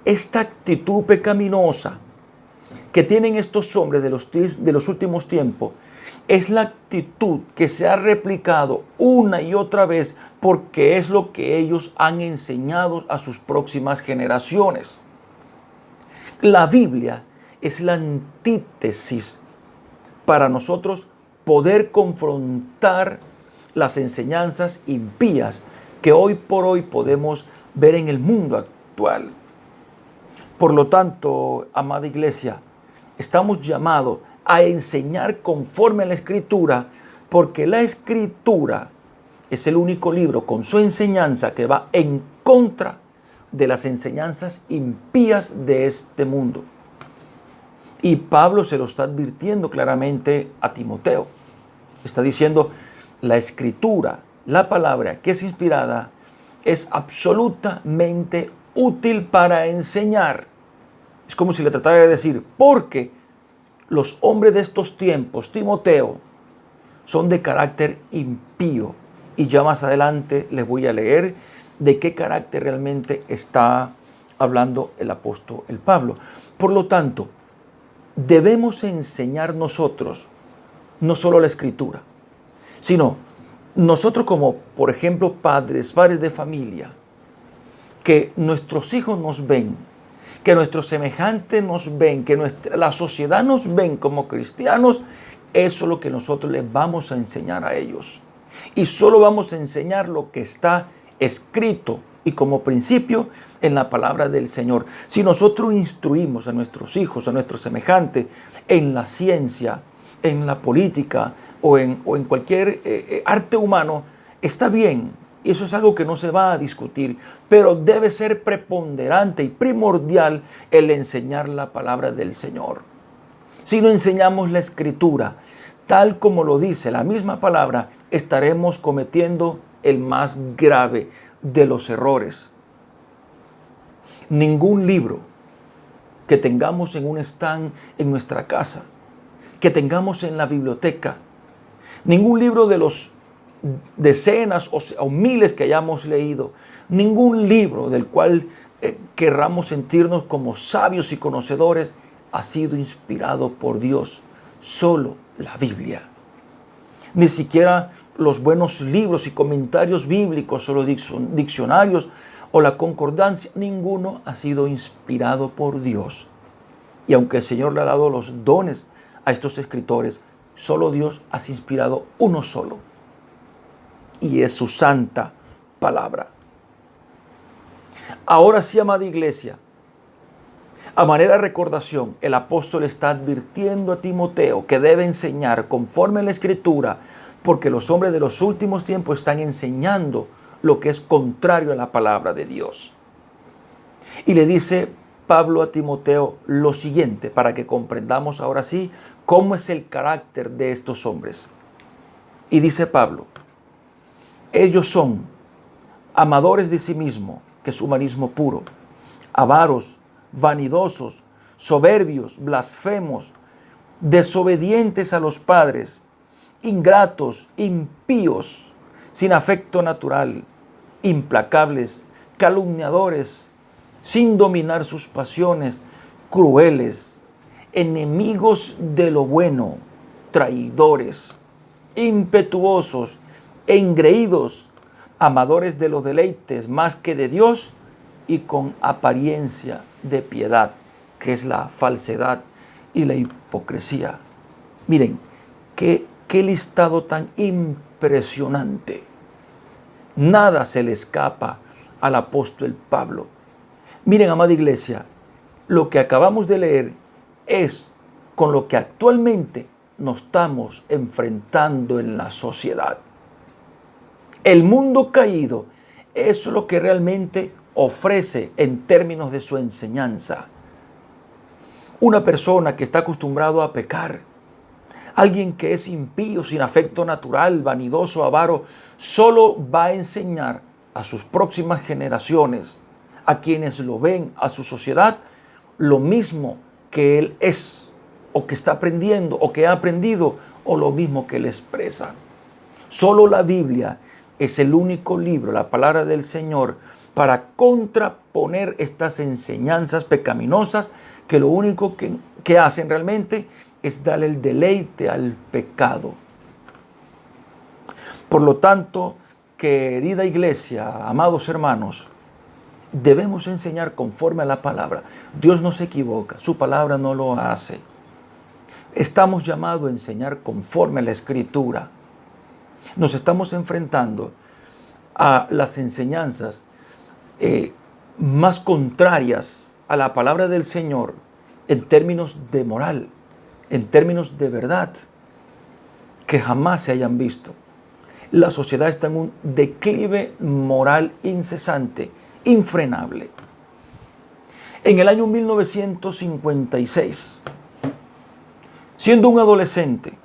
esta actitud pecaminosa que tienen estos hombres de los últimos tiempos es la actitud que se ha replicado una y otra vez, porque es lo que ellos han enseñado a sus próximas generaciones. La Biblia es la antítesis para nosotros poder confrontar las enseñanzas impías que hoy por hoy podemos ver en el mundo actual. Por lo tanto, amada iglesia, estamos llamados a enseñar conforme a la Escritura, porque la Escritura es el único libro con su enseñanza que va en contra de las enseñanzas impías de este mundo. Y Pablo se lo está advirtiendo claramente a Timoteo. Está diciendo: la Escritura, la palabra que es inspirada, es absolutamente útil para enseñar. Es como si le tratara de decir: porque los hombres de estos tiempos, Timoteo, son de carácter impío. Y ya más adelante les voy a leer de qué carácter realmente está hablando el apóstol, el Pablo. Por lo tanto, debemos enseñar nosotros no solo la Escritura, sino nosotros como, por ejemplo, padres de familia, que nuestros hijos nos ven, que nuestros semejantes nos ven, que la sociedad nos ven como cristianos. Eso es lo que nosotros les vamos a enseñar a ellos. Y solo vamos a enseñar lo que está escrito y como principio en la palabra del Señor. Si nosotros instruimos a nuestros hijos, a nuestros semejantes, en la ciencia, en la política o en cualquier arte humano, está bien. Y eso es algo que no se va a discutir, pero debe ser preponderante y primordial el enseñar la palabra del Señor. Si no enseñamos la Escritura, tal como lo dice la misma palabra, estaremos cometiendo el más grave de los errores. Ningún libro que tengamos en un stand en nuestra casa, que tengamos en la biblioteca, ningún libro de los decenas o miles que hayamos leído, ningún libro del cual querramos sentirnos como sabios y conocedores, ha sido inspirado por Dios. Solo la Biblia. Ni siquiera los buenos libros y comentarios bíblicos o los diccionarios o la concordancia, ninguno ha sido inspirado por Dios. Y aunque el Señor le ha dado los dones a estos escritores, solo Dios ha inspirado uno solo. Y es su santa palabra. Ahora sí, amada iglesia, a manera de recordación, el apóstol está advirtiendo a Timoteo que debe enseñar conforme a la Escritura, porque los hombres de los últimos tiempos están enseñando lo que es contrario a la palabra de Dios. Y le dice Pablo a Timoteo lo siguiente, para que comprendamos ahora sí cómo es el carácter de estos hombres. Y dice Pablo: ellos son amadores de sí mismos, que es humanismo puro, avaros, vanidosos, soberbios, blasfemos, desobedientes a los padres, ingratos, impíos, sin afecto natural, implacables, calumniadores, sin dominar sus pasiones, crueles, enemigos de lo bueno, traidores, impetuosos, engreídos, amadores de los deleites más que de Dios y con apariencia de piedad, que es la falsedad y la hipocresía. Miren, qué listado tan impresionante. Nada se le escapa al apóstol Pablo. Miren, amada iglesia, lo que acabamos de leer es con lo que actualmente nos estamos enfrentando en la sociedad. El mundo caído, eso es lo que realmente ofrece en términos de su enseñanza. Una persona que está acostumbrado a pecar, alguien que es impío, sin afecto natural, vanidoso, avaro, solo va a enseñar a sus próximas generaciones, a quienes lo ven, a su sociedad, lo mismo que él es, o que está aprendiendo, o que ha aprendido, o lo mismo que él expresa. Solo la Biblia es el único libro, la palabra del Señor, para contraponer estas enseñanzas pecaminosas que lo único que hacen realmente es darle el deleite al pecado. Por lo tanto, querida iglesia, amados hermanos, debemos enseñar conforme a la palabra. Dios no se equivoca, su palabra no lo hace. Estamos llamados a enseñar conforme a la Escritura. Nos estamos enfrentando a las enseñanzas más contrarias a la palabra del Señor en términos de moral, en términos de verdad, que jamás se hayan visto. La sociedad está en un declive moral incesante, infrenable. En el año 1956, siendo un adolescente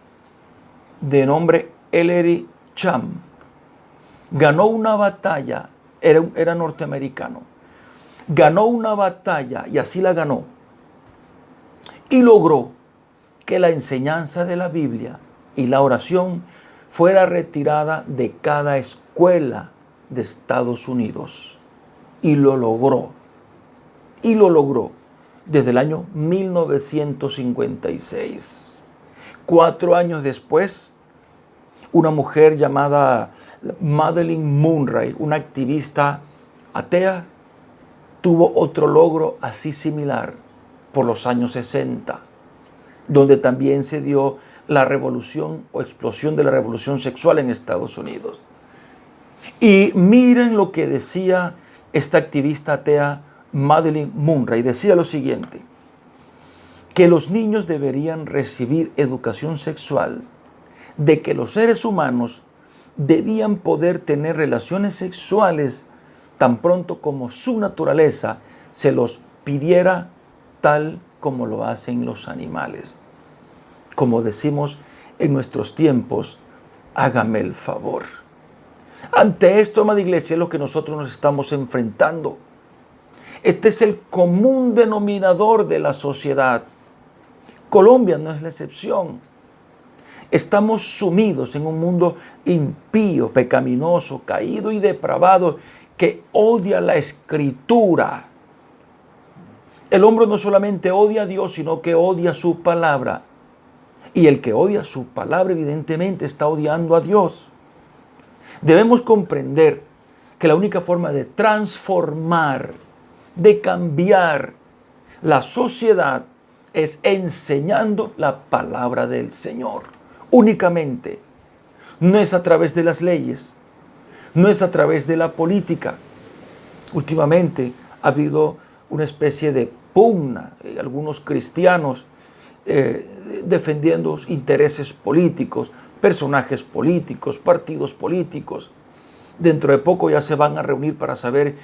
de nombre Ellery Cham, ganó una batalla, era norteamericano, ganó una batalla y así la ganó, y logró que la enseñanza de la Biblia y la oración fuera retirada de cada escuela de Estados Unidos. Y lo logró desde el año 1956. 4 años después, una mujer llamada Madeleine Murray, una activista atea, tuvo otro logro así similar por los años 60, donde también se dio la revolución o explosión de la revolución sexual en Estados Unidos. Y miren lo que decía esta activista atea Madeleine Murray. Decía lo siguiente: que los niños deberían recibir educación sexual, de que los seres humanos debían poder tener relaciones sexuales tan pronto como su naturaleza se los pidiera, tal como lo hacen los animales. Como decimos en nuestros tiempos, hágame el favor. Ante esto, amada iglesia, es lo que nosotros nos estamos enfrentando. Este es el común denominador de la sociedad. Colombia no es la excepción. Estamos sumidos en un mundo impío, pecaminoso, caído y depravado, que odia la Escritura. El hombre no solamente odia a Dios, sino que odia su palabra. Y el que odia su palabra, evidentemente, está odiando a Dios. Debemos comprender que la única forma de transformar, de cambiar la sociedad, es enseñando la palabra del Señor. Únicamente. No es a través de las leyes. No es a través de la política. Últimamente ha habido una especie de pugna, algunos cristianos defendiendo intereses políticos, personajes políticos, partidos políticos. Dentro de poco ya se van a reunir para saber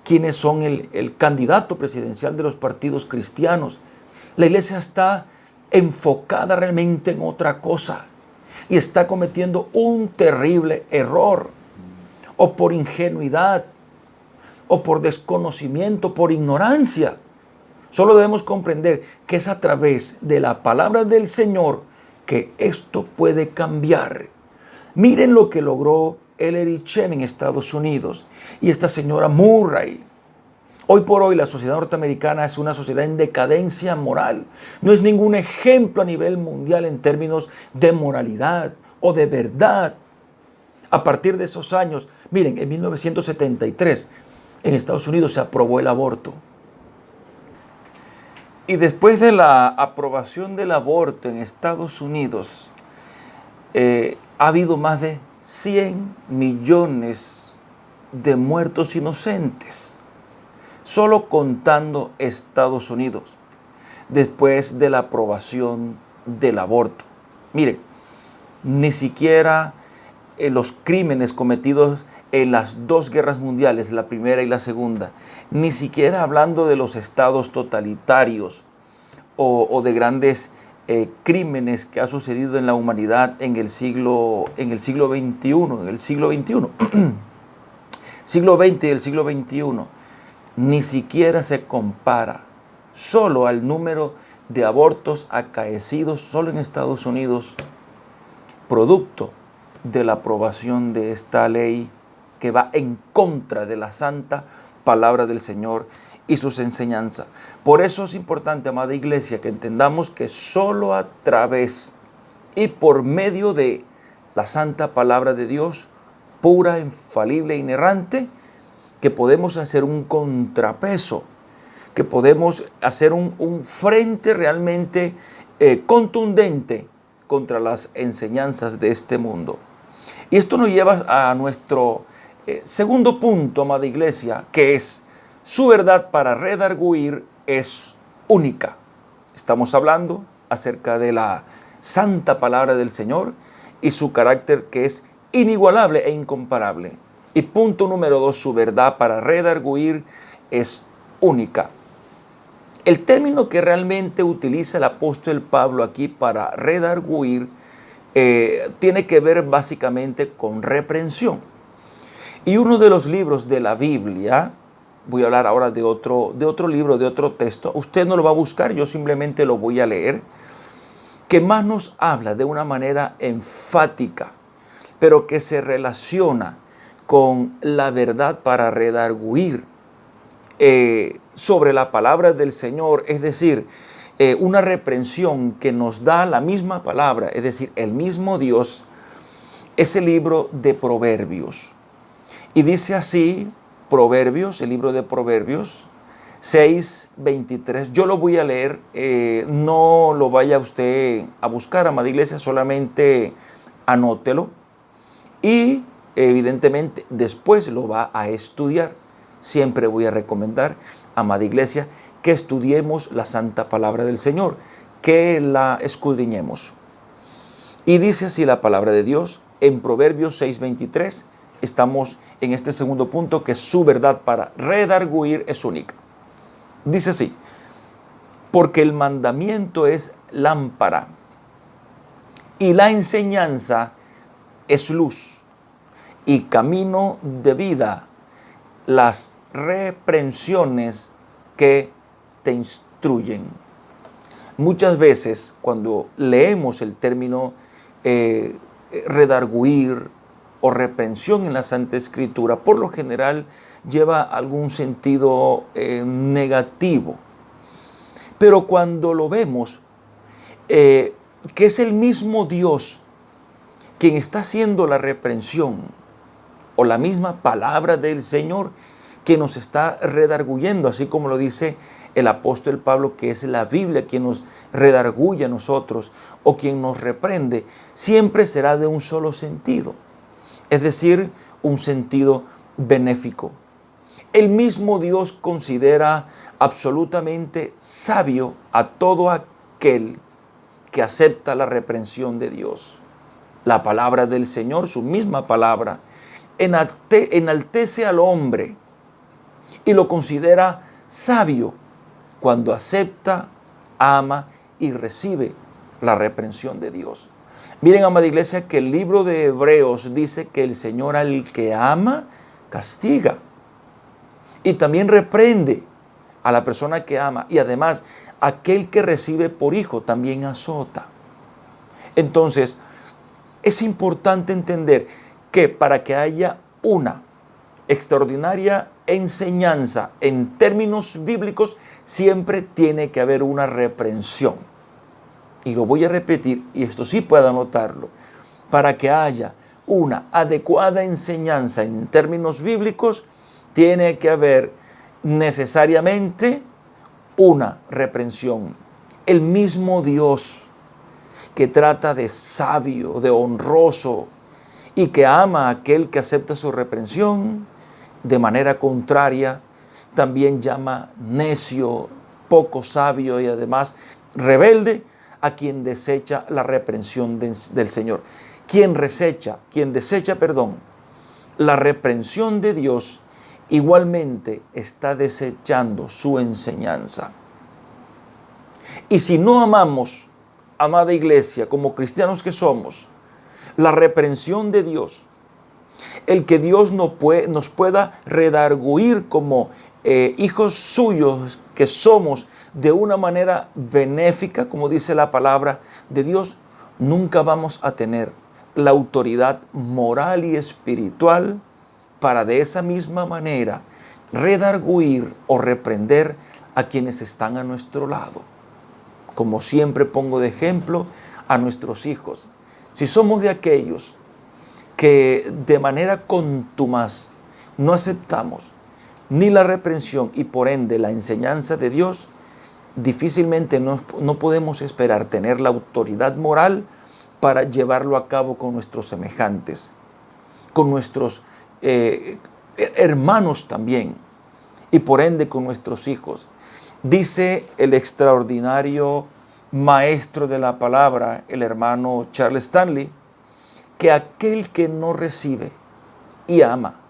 quiénes son el candidato presidencial de los partidos cristianos. La iglesia está enfocada realmente en otra cosa y está cometiendo un terrible error, o por ingenuidad, o por desconocimiento, por ignorancia. Solo debemos comprender que es a través de la palabra del Señor que esto puede cambiar. Miren lo que logró Ellery Chen en Estados Unidos y esta señora Murray. Hoy por hoy la sociedad norteamericana es una sociedad en decadencia moral. No es ningún ejemplo a nivel mundial en términos de moralidad o de verdad. A partir de esos años, miren, en 1973 en Estados Unidos se aprobó el aborto. Y después de la aprobación del aborto en Estados Unidos, ha habido más de 100 millones de muertos inocentes, solo contando Estados Unidos, después de la aprobación del aborto. Miren, ni siquiera los crímenes cometidos en las dos guerras mundiales, la primera y la segunda, ni siquiera hablando de los estados totalitarios o de grandes crímenes que ha sucedido en la humanidad en el siglo XXI, siglo XX y el siglo XXI, ni siquiera se compara solo al número de abortos acaecidos solo en Estados Unidos, producto de la aprobación de esta ley que va en contra de la santa palabra del Señor y sus enseñanzas. Por eso es importante, amada iglesia, que entendamos que solo a través y por medio de la santa palabra de Dios, pura, infalible, inerrante, que podemos hacer un contrapeso, que podemos hacer un frente realmente contundente contra las enseñanzas de este mundo. Y esto nos lleva a nuestro segundo punto, amada iglesia, que es: su verdad para redarguir es única. Estamos hablando acerca de la santa palabra del Señor y su carácter, que es inigualable e incomparable. Y punto número 2, su verdad para redarguir es única. El término que realmente utiliza el apóstol Pablo aquí para redarguir tiene que ver básicamente con reprensión. Y uno de los libros de la Biblia, voy a hablar ahora de otro libro, de otro texto, usted no lo va a buscar, yo simplemente lo voy a leer, que más nos habla de una manera enfática, pero que se relaciona con la verdad para redarguir sobre la palabra del Señor, es decir, una reprensión que nos da la misma palabra, es decir, el mismo Dios, es el libro de Proverbios. Y dice así, Proverbios, el libro de Proverbios 6:23. Yo lo voy a leer, no lo vaya usted a buscar, amada iglesia, solamente anótelo. Y evidentemente después lo va a estudiar. Siempre voy a recomendar, amada iglesia, que estudiemos la santa palabra del Señor, que la escudriñemos. Y dice así la palabra de Dios en Proverbios 6:23. Estamos en este segundo punto, que su verdad para redarguir es única. Dice así: porque el mandamiento es lámpara y la enseñanza es luz y camino de vida, las reprensiones que te instruyen. Muchas veces cuando leemos el término redarguir o reprensión en la Santa Escritura, por lo general lleva algún sentido negativo. Pero cuando lo vemos, que es el mismo Dios quien está haciendo la reprensión, o la misma palabra del Señor que nos está redarguyendo, así como lo dice el apóstol Pablo, que es la Biblia quien nos redarguye a nosotros o quien nos reprende, siempre será de un solo sentido, es decir, un sentido benéfico. El mismo Dios considera absolutamente sabio a todo aquel que acepta la reprensión de Dios. La palabra del Señor, su misma palabra, enaltece al hombre y lo considera sabio cuando acepta, ama y recibe la reprensión de Dios. Miren, amada iglesia, que el libro de Hebreos dice que el Señor al que ama, castiga. Y también reprende a la persona que ama. Y además, aquel que recibe por hijo también azota. Entonces, es importante entender que para que haya una extraordinaria enseñanza en términos bíblicos, siempre tiene que haber una reprensión. Y lo voy a repetir, y esto sí puede anotarlo. Para que haya una adecuada enseñanza en términos bíblicos, tiene que haber necesariamente una reprensión. El mismo Dios que trata de sabio, de honroso y que ama a aquel que acepta su reprensión, de manera contraria, también llama necio, poco sabio y además rebelde a quien desecha la reprensión del Señor. Quien desecha, la reprensión de Dios, igualmente está desechando su enseñanza. Y si no amamos, amada iglesia, como cristianos que somos, la reprensión de Dios, el que Dios nos pueda redarguir como hijos suyos que somos de una manera benéfica, como dice la palabra de Dios, nunca vamos a tener la autoridad moral y espiritual para de esa misma manera redarguir o reprender a quienes están a nuestro lado. Como siempre pongo de ejemplo a nuestros hijos. Si somos de aquellos que de manera contumaz no aceptamos ni la reprensión y por ende la enseñanza de Dios, difícilmente no podemos esperar tener la autoridad moral para llevarlo a cabo con nuestros semejantes, con nuestros hermanos también, y por ende con nuestros hijos. Dice el extraordinario maestro de la palabra, el hermano Charles Stanley, que aquel que no recibe y ama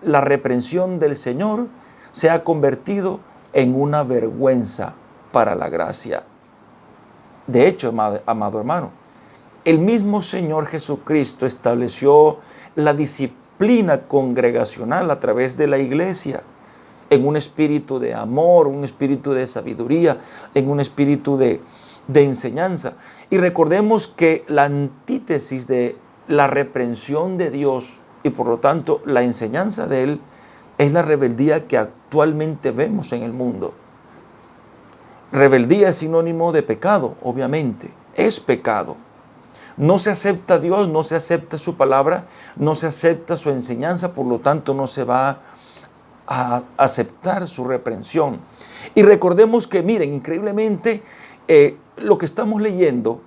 la reprensión del Señor se ha convertido en una vergüenza para la gracia. De hecho, amado hermano, el mismo Señor Jesucristo estableció la disciplina congregacional a través de la iglesia, en un espíritu de amor, un espíritu de sabiduría, en un espíritu de enseñanza. Y recordemos que la antítesis de la reprensión de Dios y por lo tanto la enseñanza de Él es la rebeldía que actualmente vemos en el mundo. Rebeldía es sinónimo de pecado, obviamente, es pecado. No se acepta a Dios, no se acepta su palabra, no se acepta su enseñanza, por lo tanto no se va a aceptar su reprensión. Y recordemos que, miren, increíblemente, lo que estamos leyendo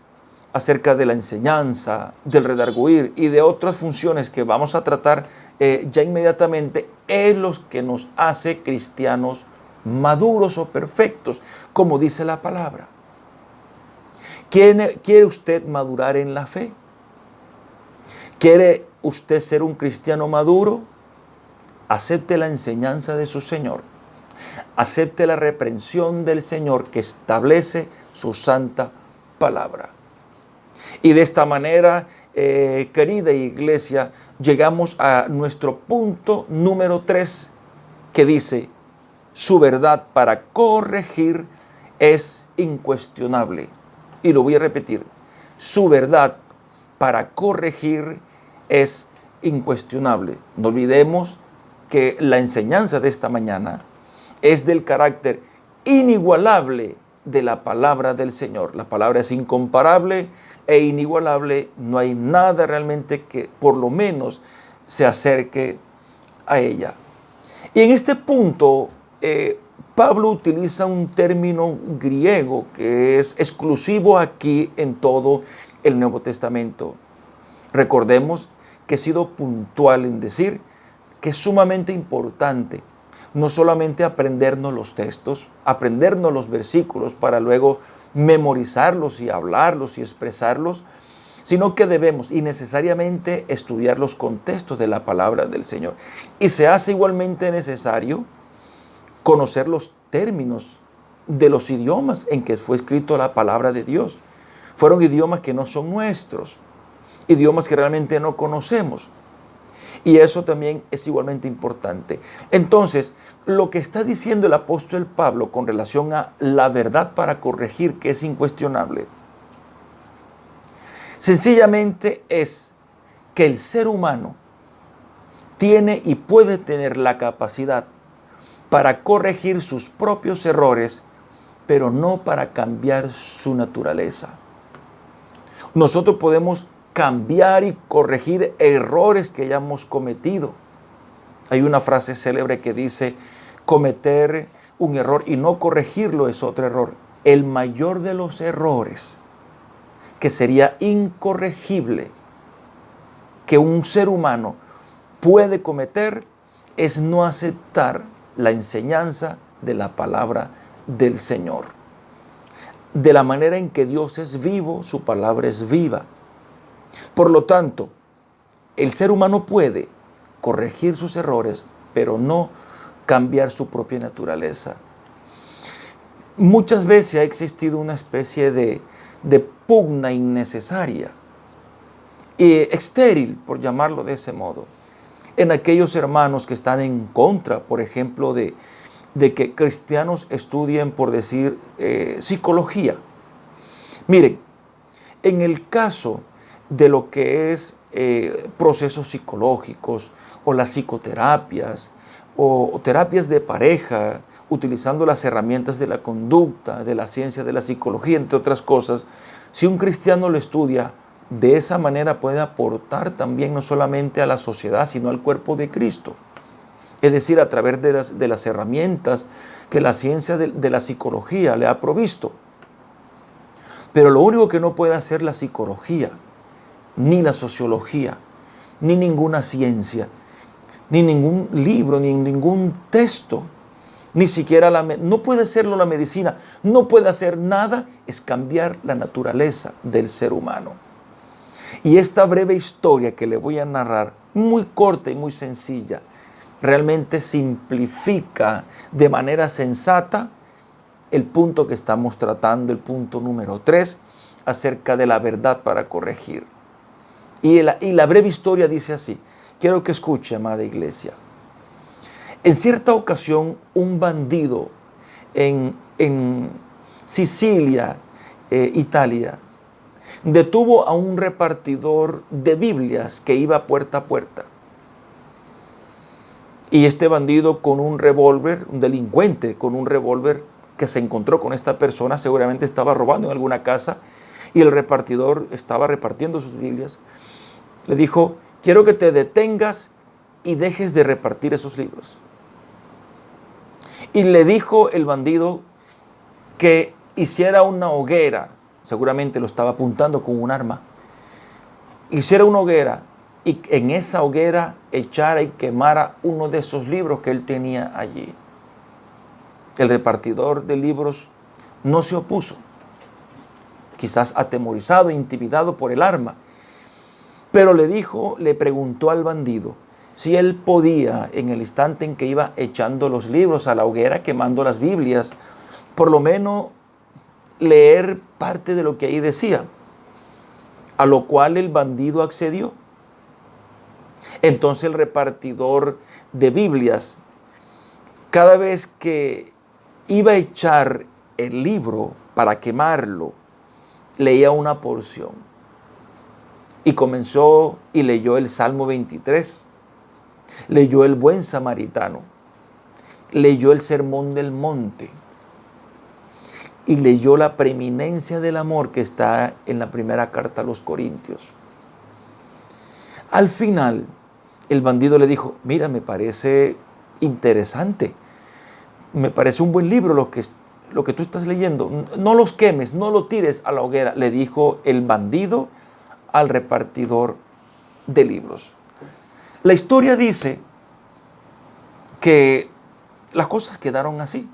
acerca de la enseñanza, del redarguir y de otras funciones que vamos a tratar ya inmediatamente, es lo que nos hace cristianos maduros o perfectos, como dice la palabra. ¿Quiere usted madurar en la fe? ¿Quiere usted ser un cristiano maduro? Acepte la enseñanza de su Señor. Acepte la reprensión del Señor que establece su santa palabra. Y de esta manera, querida iglesia, llegamos a nuestro punto número 3, que dice: su verdad para corregir es incuestionable. Y lo voy a repetir: su verdad para corregir es incuestionable. No olvidemos que la enseñanza de esta mañana es del carácter inigualable de la palabra del Señor. La palabra es incomparable e inigualable. No hay nada realmente que por lo menos se acerque a ella. Y en este punto Pablo utiliza un término griego que es exclusivo aquí en todo el Nuevo Testamento. Recordemos que he sido puntual en decir que es sumamente importante no solamente aprendernos los textos, aprendernos los versículos para luego memorizarlos y hablarlos y expresarlos, sino que debemos y necesariamente estudiar los contextos de la palabra del Señor. Y se hace igualmente necesario conocer los términos de los idiomas en que fue escrito la palabra de Dios. Fueron idiomas que no son nuestros, idiomas que realmente no conocemos. Y eso también es igualmente importante. Entonces, lo que está diciendo el apóstol Pablo con relación a la verdad para corregir, que es incuestionable, sencillamente es que el ser humano tiene y puede tener la capacidad para corregir sus propios errores, pero no para cambiar su naturaleza. Nosotros podemos cambiar y corregir errores que hayamos cometido. Hay una frase célebre que dice: cometer un error y no corregirlo es otro error. El mayor de los errores, que sería incorregible, que un ser humano puede cometer, es no aceptar la enseñanza de la palabra del Señor. De la manera en que Dios es vivo, su palabra es viva. Por lo tanto, el ser humano puede corregir sus errores, pero no cambiar su propia naturaleza. Muchas veces ha existido una especie de pugna innecesaria y estéril, por llamarlo de ese modo, en aquellos hermanos que están en contra, por ejemplo, de que cristianos estudien, por decir, psicología. Miren, en el caso de lo que es procesos psicológicos o las psicoterapias o terapias de pareja, utilizando las herramientas de la conducta, de la ciencia de la psicología, entre otras cosas, si un cristiano lo estudia de esa manera, puede aportar también no solamente a la sociedad, sino al cuerpo de Cristo. Es decir, a través de las herramientas que la ciencia de la psicología le ha provisto. Pero lo único que no puede hacer la psicología, ni la sociología, ni ninguna ciencia, ni ningún libro, ni ningún texto, ni siquiera no puede hacerlo la medicina, no puede hacer nada, es cambiar la naturaleza del ser humano. Y esta breve historia que le voy a narrar, muy corta y muy sencilla, realmente simplifica de manera sensata el punto que estamos tratando, el punto número 3, acerca de la verdad para corregir. Y la breve historia dice así. Quiero que escuche, amada iglesia. En cierta ocasión, un bandido en Sicilia, Italia, detuvo a un repartidor de Biblias que iba puerta a puerta. Y este bandido con un revólver, un delincuente con un revólver que se encontró con esta persona, seguramente estaba robando en alguna casa y el repartidor estaba repartiendo sus Biblias, le dijo: quiero que te detengas y dejes de repartir esos libros. Y le dijo el bandido que hiciera una hoguera, seguramente lo estaba apuntando con un arma, hiciera una hoguera y en esa hoguera echara y quemara uno de esos libros que él tenía allí. El repartidor de libros no se opuso, quizás atemorizado, intimidado por el arma, pero le preguntó al bandido si él podía, en el instante en que iba echando los libros a la hoguera, quemando las Biblias, por lo menos leer parte de lo que ahí decía, a lo cual el bandido accedió. Entonces el repartidor de Biblias, cada vez que iba a echar el libro para quemarlo, leía una porción. Y comenzó y leyó el Salmo 23, leyó el Buen Samaritano, leyó el Sermón del Monte y leyó la preeminencia del amor que está en la primera carta a los Corintios. Al final, el bandido le dijo: mira, me parece interesante, me parece un buen libro lo que tú estás leyendo. No los quemes, no lo tires a la hoguera, le dijo el bandido al repartidor de libros. La historia dice que las cosas quedaron así.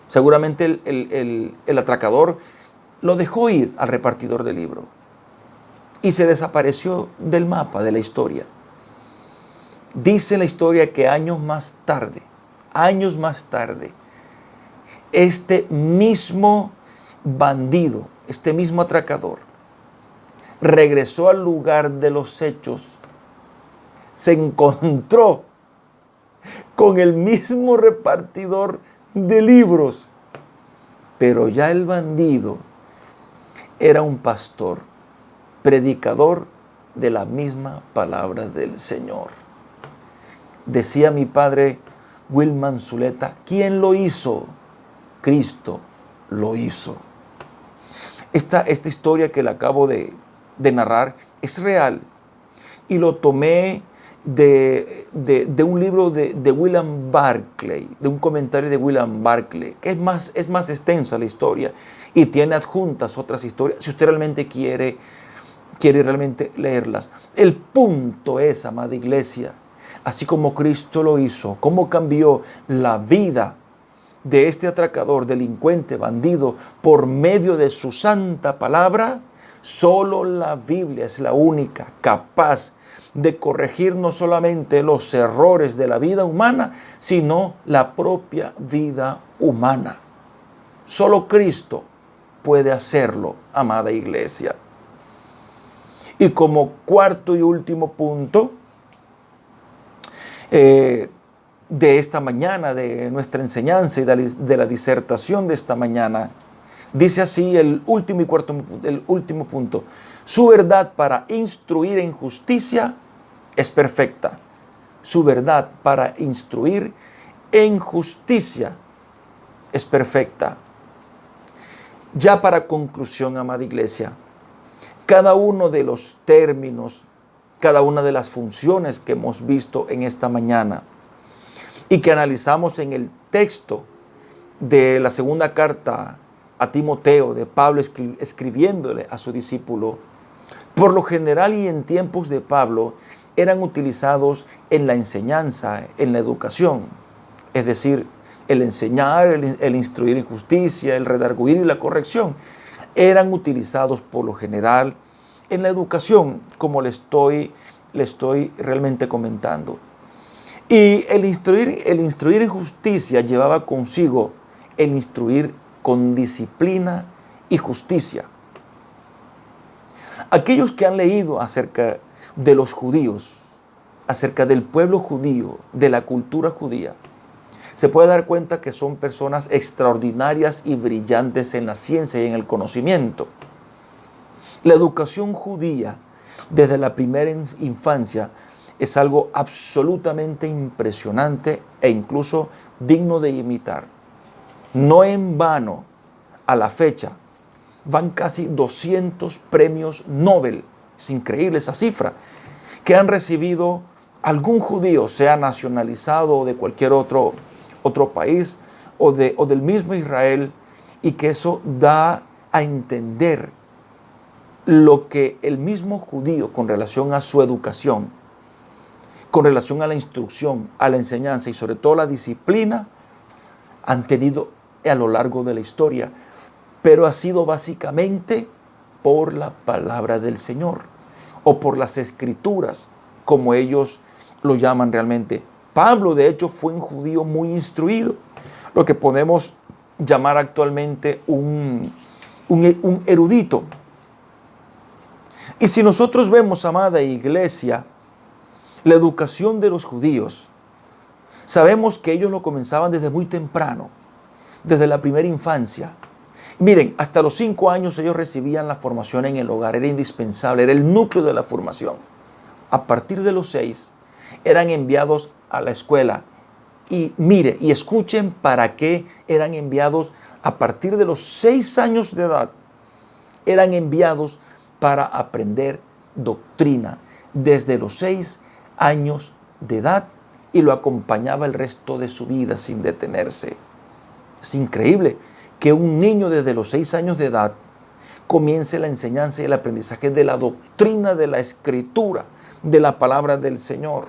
Seguramente el atracador lo dejó ir al repartidor de libros y se desapareció del mapa de la historia. Dice la historia que años más tarde, este mismo bandido, este mismo atracador, regresó al lugar de los hechos, se encontró con el mismo repartidor de libros, pero ya el bandido era un pastor, predicador de la misma palabra del Señor. Decía mi padre Wilman Zuleta, ¿quién lo hizo? Cristo lo hizo. Esta historia que le acabo de narrar es real y lo tomé de un libro de William Barclay, de un comentario de William Barclay, que es más extensa la historia y tiene adjuntas otras historias, si usted realmente quiere realmente leerlas. El punto es, amada iglesia, así como Cristo lo hizo, cómo cambió la vida de este atracador, delincuente, bandido, por medio de su santa palabra, solo la Biblia es la única capaz de corregir no solamente los errores de la vida humana, sino la propia vida humana. Solo Cristo puede hacerlo, amada iglesia. Y como cuarto y último punto de esta mañana, de nuestra enseñanza y de la disertación de esta mañana, dice así el último punto. Su verdad para instruir en justicia es perfecta. Su verdad para instruir en justicia es perfecta. Ya para conclusión, amada iglesia, cada uno de los términos, cada una de las funciones que hemos visto en esta mañana y que analizamos en el texto de la segunda carta a Timoteo, de Pablo escribiéndole a su discípulo, por lo general y en tiempos de Pablo, eran utilizados en la enseñanza, en la educación. Es decir, el enseñar, el instruir en justicia, el redarguir y la corrección, eran utilizados por lo general en la educación, como le estoy realmente comentando. Y el instruir en justicia llevaba consigo el instruir con disciplina y justicia. Aquellos que han leído acerca de los judíos, acerca del pueblo judío, de la cultura judía, se puede dar cuenta que son personas extraordinarias y brillantes en la ciencia y en el conocimiento. La educación judía desde la primera infancia es algo absolutamente impresionante e incluso digno de imitar. No en vano, a la fecha, van casi 200 premios Nobel, es increíble esa cifra, que han recibido algún judío, sea nacionalizado o de cualquier otro país o del mismo Israel, y que eso da a entender lo que el mismo judío con relación a su educación, con relación a la instrucción, a la enseñanza y sobre todo la disciplina, han tenido a lo largo de la historia, pero ha sido básicamente por la palabra del Señor o por las escrituras, como ellos lo llaman realmente. Pablo, de hecho, fue un judío muy instruido, lo que podemos llamar actualmente un erudito. Y si nosotros vemos, amada iglesia, la educación de los judíos, sabemos que ellos lo comenzaban desde muy temprano, desde la primera infancia. Miren, hasta los 5 años ellos recibían la formación en el hogar, era indispensable, era el núcleo de la formación. A partir de los 6 eran enviados a la escuela. Y mire, y escuchen para qué eran enviados a partir de los 6 años de edad. Eran enviados para aprender doctrina desde los 6 años de edad y lo acompañaba el resto de su vida sin detenerse. Es increíble que un niño desde los 6 años de edad comience la enseñanza y el aprendizaje de la doctrina de la Escritura, de la palabra del Señor.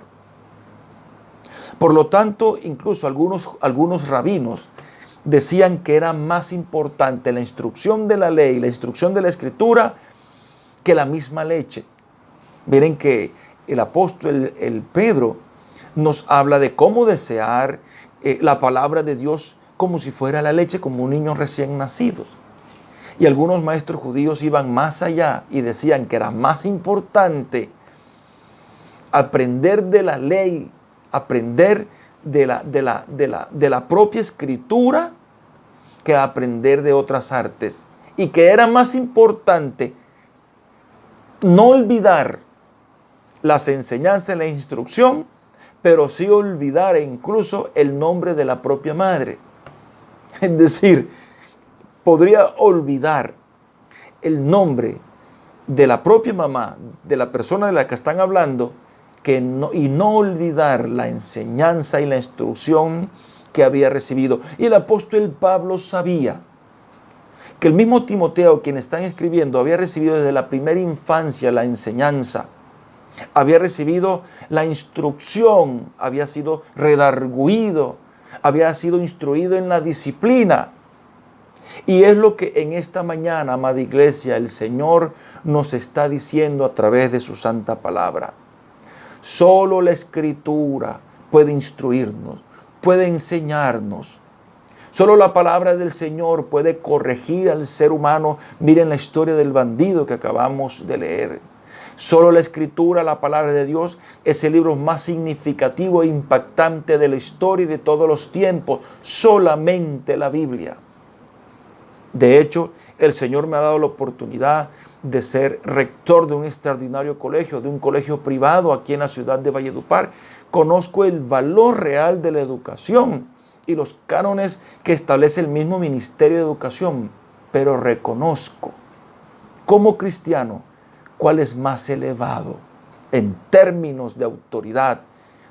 Por lo tanto, incluso algunos rabinos decían que era más importante la instrucción de la ley, la instrucción de la Escritura, que la misma leche. Miren que el apóstol, el Pedro, nos habla de cómo desear la palabra de Dios como si fuera la leche, como un niño recién nacido. Y algunos maestros judíos iban más allá y decían que era más importante aprender de la ley, aprender de la propia Escritura, que aprender de otras artes. Y que era más importante no olvidar las enseñanzas y la instrucción, pero sí olvidar incluso el nombre de la propia madre. Es decir, podría olvidar el nombre de la propia mamá, de la persona de la que están hablando, y no olvidar la enseñanza y la instrucción que había recibido. Y el apóstol Pablo sabía que el mismo Timoteo, quien están escribiendo, había recibido desde la primera infancia la enseñanza, había recibido la instrucción, había sido redarguido, había sido instruido en la disciplina. Y es lo que en esta mañana, amada iglesia, el Señor nos está diciendo a través de su santa palabra. Solo la Escritura puede instruirnos, puede enseñarnos. Solo la palabra del Señor puede corregir al ser humano. Miren la historia del bandido que acabamos de leer. Solo la Escritura, la palabra de Dios, es el libro más significativo e impactante de la historia y de todos los tiempos. Solamente la Biblia. De hecho, el Señor me ha dado la oportunidad de ser rector de un extraordinario colegio, de un colegio privado aquí en la ciudad de Valledupar. Conozco el valor real de la educación y los cánones que establece el mismo Ministerio de Educación, pero reconozco como cristiano cuál es más elevado en términos de autoridad,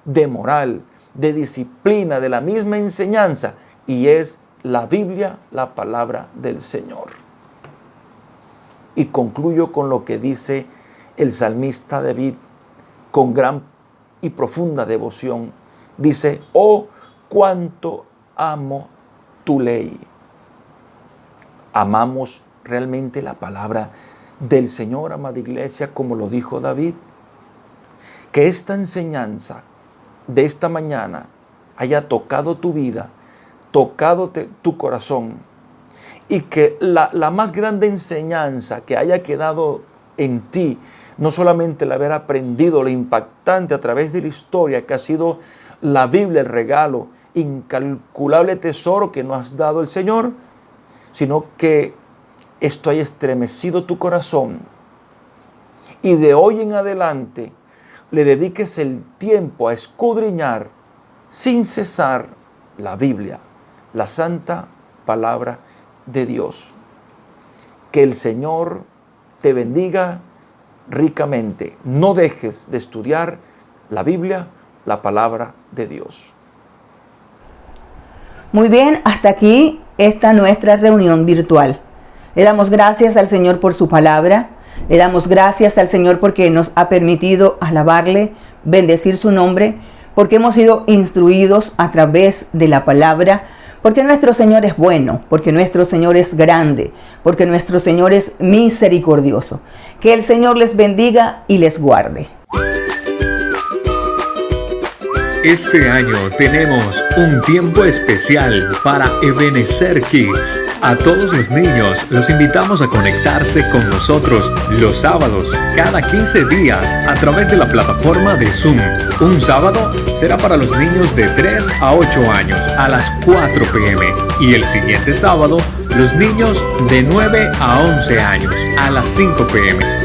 de moral, de disciplina, de la misma enseñanza, y es la Biblia, la palabra del Señor. Y concluyo con lo que dice el salmista David con gran y profunda devoción. Dice: oh, cuánto amo tu ley. Amamos realmente la palabra del Señor, amada iglesia, como lo dijo David. Que esta enseñanza de esta mañana haya tocado tu vida, tocado tu corazón, y que la más grande enseñanza que haya quedado en ti, no solamente el haber aprendido lo impactante a través de la historia que ha sido la Biblia, el regalo, incalculable tesoro que nos has dado el Señor, sino que esto haya estremecido tu corazón y de hoy en adelante le dediques el tiempo a escudriñar sin cesar la Biblia, la santa palabra de Dios. Que el Señor te bendiga ricamente. No dejes de estudiar la Biblia, la palabra de Dios. Muy bien, hasta aquí esta nuestra reunión virtual. Le damos gracias al Señor por su palabra. Le damos gracias al Señor porque nos ha permitido alabarle, bendecir su nombre, porque hemos sido instruidos a través de la palabra, porque nuestro Señor es bueno, porque nuestro Señor es grande, porque nuestro Señor es misericordioso. Que el Señor les bendiga y les guarde. Este año tenemos un tiempo especial para Ebenezer Kids. A todos los niños los invitamos a conectarse con nosotros los sábados, cada 15 días, a través de la plataforma de Zoom. Un sábado será para los niños de 3 a 8 años a las 4 p.m. y el siguiente sábado los niños de 9 a 11 años a las 5 p.m.